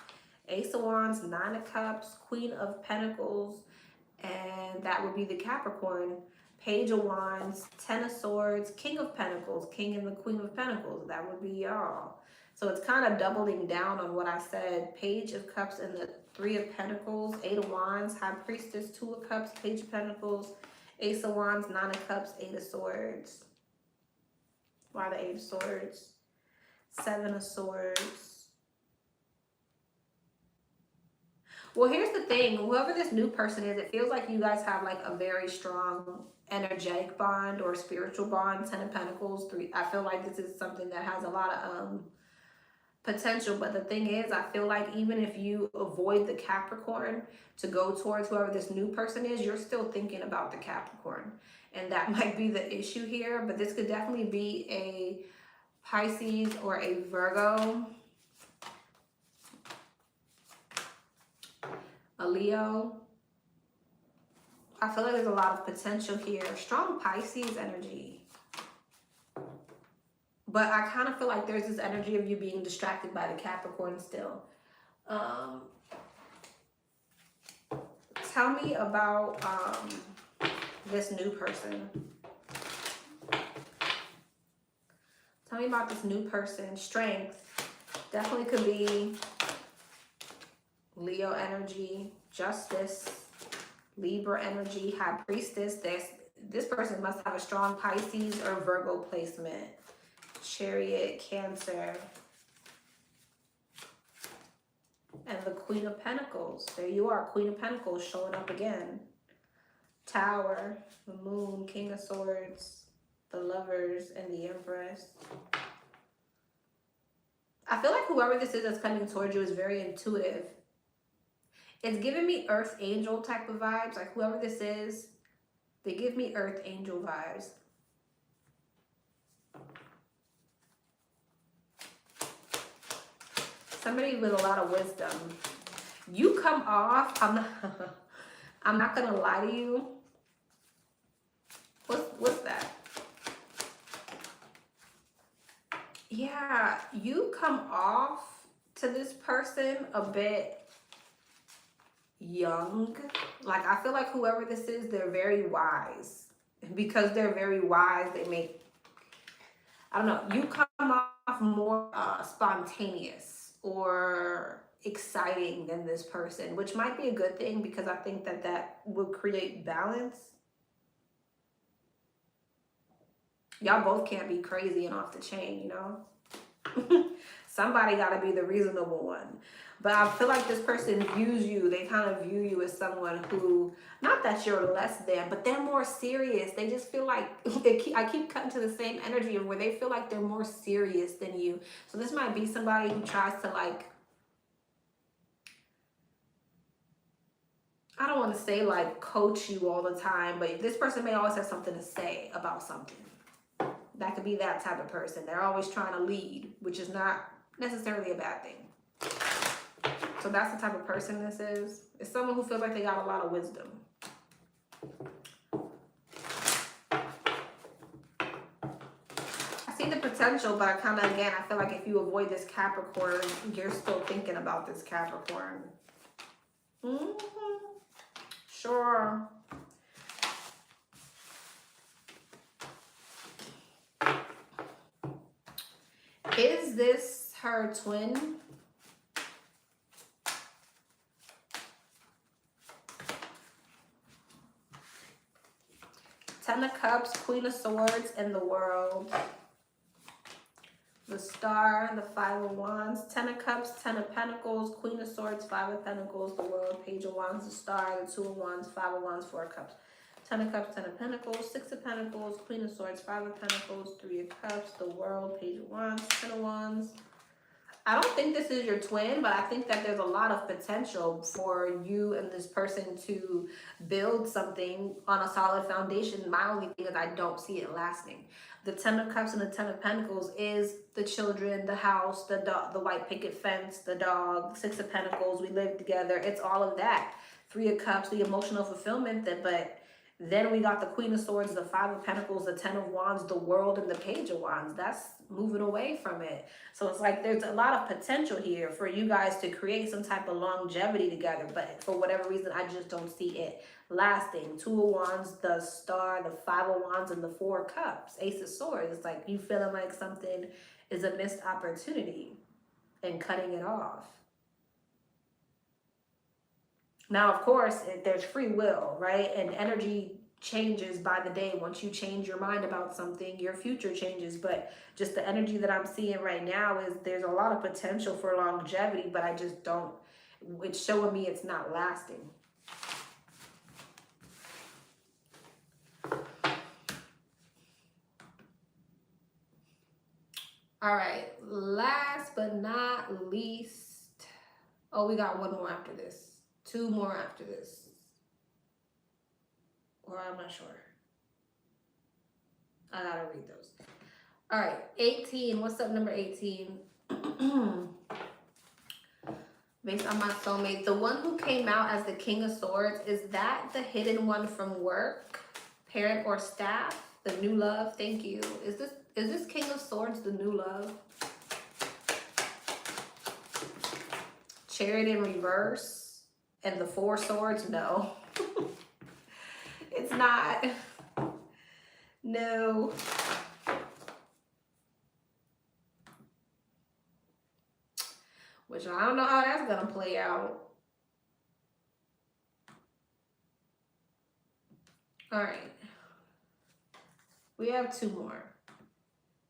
Ace of Wands, 9 of Cups, Queen of Pentacles, and that would be the Capricorn, Page of Wands, 10 of Swords, King of Pentacles, King and the Queen of Pentacles. That would be y'all. So it's kind of doubling down on what I said. Page of Cups and the 3 of Pentacles, 8 of Wands, High Priestess, 2 of Cups, Page of Pentacles, Ace of Wands, 9 of Cups, 8 of Swords. Why the 8 of Swords? 7 of Swords. Well, here's the thing. Whoever this new person is, it feels like you guys have like a very strong energetic bond or spiritual bond. 10 of Pentacles, 3. I feel like this is something that has a lot of potential. But the thing is, I feel like even if you avoid the Capricorn to go towards whoever this new person is, you're still thinking about the Capricorn. And that might be the issue here. But this could definitely be a Pisces or a Virgo, a Leo. I feel like there's a lot of potential here. Strong Pisces energy. But I kind of feel like there's this energy of you being distracted by the Capricorn still. Tell me about this new person. Tell me about this new person. Strength. Definitely could be Leo energy, Justice, Libra energy, High Priestess. This person must have a strong Pisces or Virgo placement. Chariot, Cancer. And the Queen of Pentacles. There you are, Queen of Pentacles showing up again. Tower, the Moon, King of Swords, the Lovers, and the Empress. I feel like whoever this is that's coming towards you is very intuitive. It's giving me Earth Angel type of vibes. Like whoever this is, they give me Earth Angel vibes. Somebody with a lot of wisdom. You come off, I'm not gonna lie to you. What's that? Yeah, you come off to this person a bit young. Like I feel like whoever this is, they're very wise. Because they're very wise, they make, I don't know, you come off more spontaneous or exciting than this person, which might be a good thing because I think that will create balance. Y'all both can't be crazy and off the chain, you know? Somebody got to be the reasonable one. But I feel like this person views you, they kind of view you as someone who, not that you're less than, but they're more serious. They just feel like, I keep cutting to the same energy of where they feel like they're more serious than you. So this might be somebody who tries to like, I don't want to say like coach you all the time, but this person may always have something to say about something. That could be that type of person. They're always trying to lead, which is not necessarily a bad thing. So that's the type of person this is. It's someone who feels like they got a lot of wisdom. I see the potential, but I kind of, again, I feel like if you avoid this Capricorn, you're still thinking about this Capricorn. Sure. Is this her twin? Ten of Cups, Queen of Swords, and the World. The Star, the Five of Wands, Ten of Cups, Ten of Pentacles, Queen of Swords, Five of Pentacles, the World, Page of Wands, the Star, the Two of Wands, Five of Wands, Four of Cups. Ten of Cups, Ten of Pentacles, Six of Pentacles, Queen of Swords, Five of Pentacles, Three of Cups, the World, Page of Wands, Ten of Wands. I don't think this is your twin, but I think that there's a lot of potential for you and this person to build something on a solid foundation. My only thing is I don't see it lasting. The Ten of Cups and the Ten of Pentacles is the children, the house, the dog, the white picket fence, the dog. Six of Pentacles, we live together. It's all of that. Three of Cups, the emotional fulfillment, but then we got the Queen of Swords, the Five of Pentacles, the Ten of Wands, the World, and the Page of Wands. That's moving away from it. So it's like there's a lot of potential here for you guys to create some type of longevity together. But for whatever reason, I just don't see it lasting. Two of Wands, the Star, the Five of Wands, and the Four of Cups. Ace of Swords. It's like you feeling like something is a missed opportunity and cutting it off. Now, of course, there's free will, right? And energy changes by the day. Once you change your mind about something, your future changes. But just the energy that I'm seeing right now is there's a lot of potential for longevity, but I just don't, it's showing me it's not lasting. All right, last but not least, oh, we got one more after this. Two more after this. Or I'm not sure. I gotta read those. All right, 18. What's up, number 18? Based on my soulmate, the one who came out as the King of Swords, is that the hidden one from work, parent, or staff? The new love. Thank you. Is this King of Swords the new love? Chariot in reverse. And the Four Swords, no. It's not. No. Which I don't know how that's gonna play out. All right. We have two more.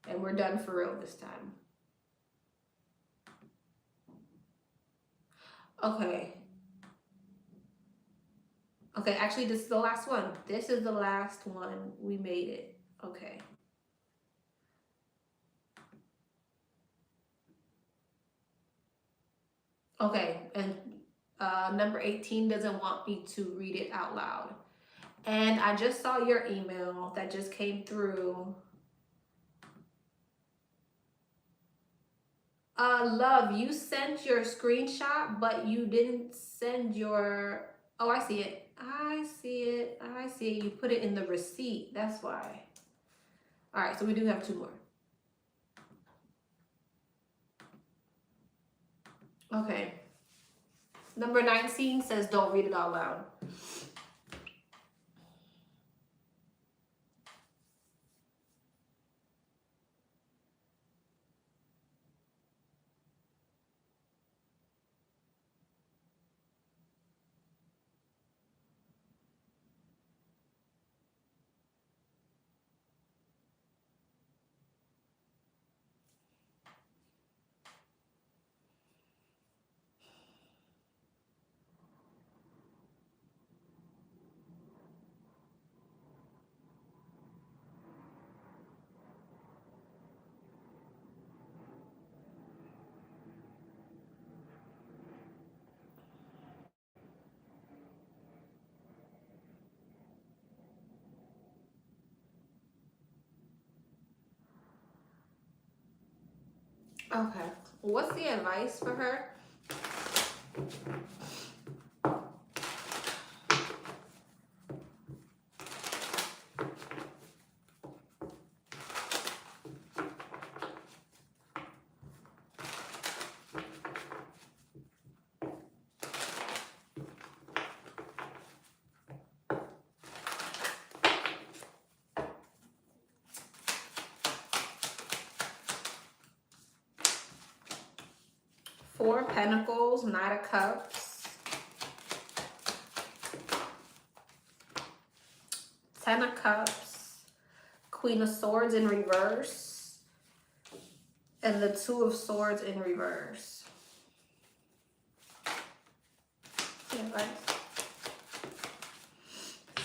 And we're done for real this time. Okay. Okay, actually, this is the last one. This is the last one. We made it. Okay. Okay, and number 18 doesn't want me to read it out loud. And I just saw your email that just came through. Love, you sent your screenshot, but you didn't send your... Oh, I see it. I see it. I see it. You put it in the receipt. That's why. All right, so we do have two more. Okay. Number 19 says don't read it out loud. Okay. What's the advice for her? 4 of Pentacles, Knight of Cups, 10 of Cups, Queen of Swords in reverse, and the 2 of Swords in reverse. Yeah, guys.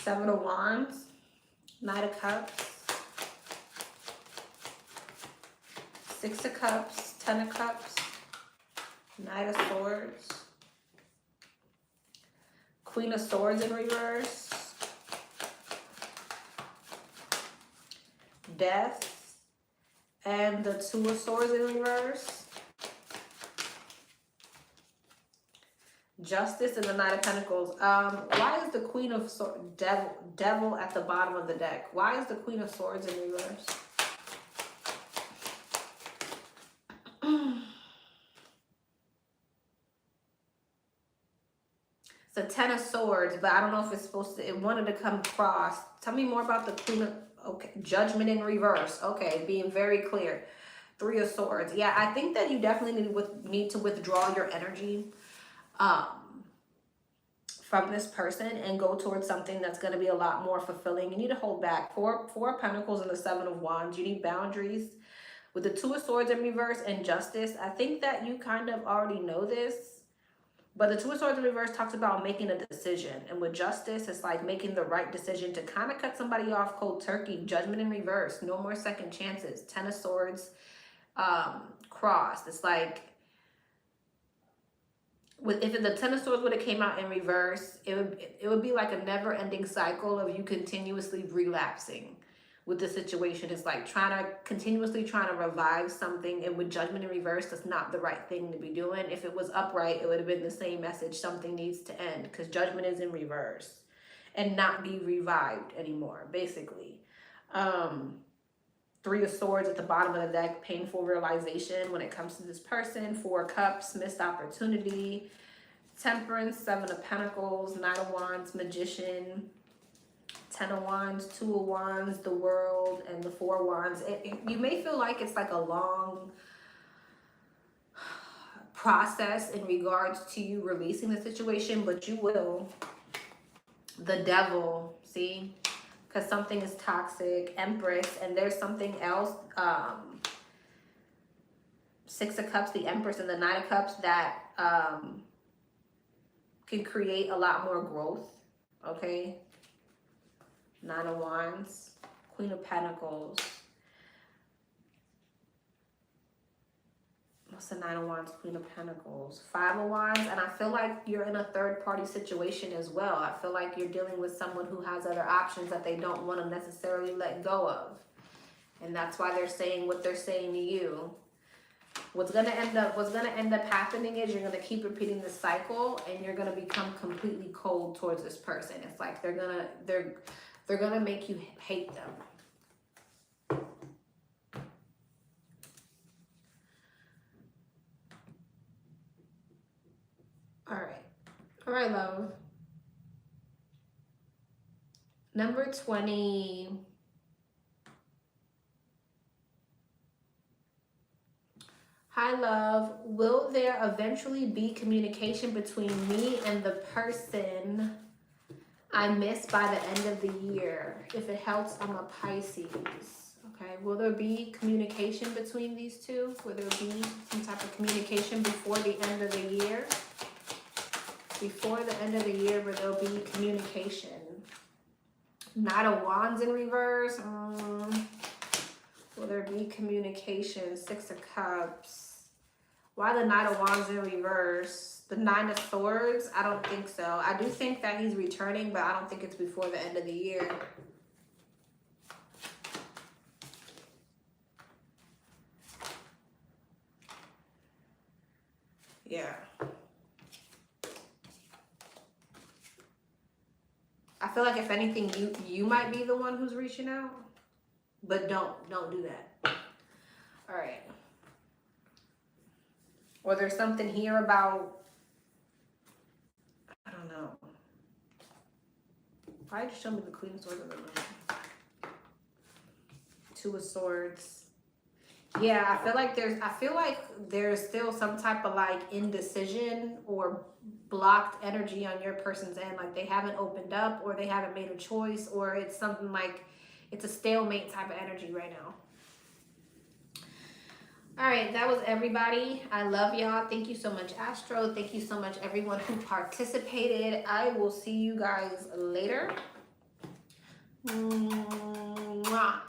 7 of Wands, Knight of Cups, 6 of Cups, 10 of Cups, Knight of Swords, Queen of Swords in reverse, Death, and the 2 of Swords in reverse, Justice, and the Knight of Pentacles. Why is the Queen of Swords, Devil at the bottom of the deck? Why is the Queen of Swords in reverse? It's a 10 of Swords, but I don't know if it's supposed to, it wanted to come across. Tell me more about the Queen of, okay, Judgment in reverse. Okay, being very clear. 3 of Swords. Yeah, I think that you definitely need to withdraw your energy from this person and go towards something that's going to be a lot more fulfilling. You need to hold back. 4 of Pentacles and the 7 of Wands. You need boundaries. With the 2 of Swords in reverse and Justice, I think that you kind of already know this. But the 2 of Swords in reverse talks about making a decision. And with Justice, it's like making the right decision to kind of cut somebody off cold turkey. Judgment in reverse. No more second chances. 10 of Swords crossed. It's like, if the 10 of Swords would have came out in reverse, it would be like a never-ending cycle of you continuously relapsing with the situation. It's like continuously trying to revive something, and with Judgment in reverse, that's not the right thing to be doing. If it was upright, it would have been the same message. Something needs to end because Judgment is in reverse and not be revived anymore, basically. 3 of Swords at the bottom of the deck, painful realization when it comes to this person. 4 of Cups, missed opportunity. Temperance, 7 of Pentacles, Knight of Wands, Magician, 10 of Wands, 2 of Wands, the World, and the 4 of Wands. You may feel like it's like a long process in regards to you releasing the situation, but you will. The Devil, see? Because something is toxic. Empress, and there's something else. 6 of Cups, the Empress, and the 9 of Cups that can create a lot more growth, okay? 9 of Wands, Queen of Pentacles. What's the 9 of Wands, Queen of Pentacles? 5 of Wands, and I feel like you're in a third-party situation as well. I feel like you're dealing with someone who has other options that they don't want to necessarily let go of. And that's why they're saying what they're saying to you. What's gonna end up happening is you're gonna keep repeating the cycle, and you're gonna become completely cold towards this person. It's like they're gonna make you hate them. All right, love. Number 20. Hi, love. Will there eventually be communication between me and the person I miss by the end of the year? If it helps, I'm a Pisces. Okay. Will there be communication between these two? Will there be some type of communication before the end of the year? Before the end of the year, will there be communication? Knight of Wands in reverse. Will there be communication? 6 of Cups. Why the Knight of Wands in reverse? The 9 of Swords? I don't think so. I do think that he's returning, but I don't think it's before the end of the year. Yeah. I feel like if anything, you might be the one who's reaching out, but don't do that. All right. Or there's something here about, I don't know. Probably just show me the Queen of Swords in the room. Two of Swords. Yeah, I feel like there's still some type of like indecision or blocked energy on your person's end. Like they haven't opened up, or they haven't made a choice, or it's something like it's a stalemate type of energy right now. All right, that was everybody. I love y'all. Thank you so much, Astro. Thank you so much, everyone who participated. I will see you guys later. Mwah.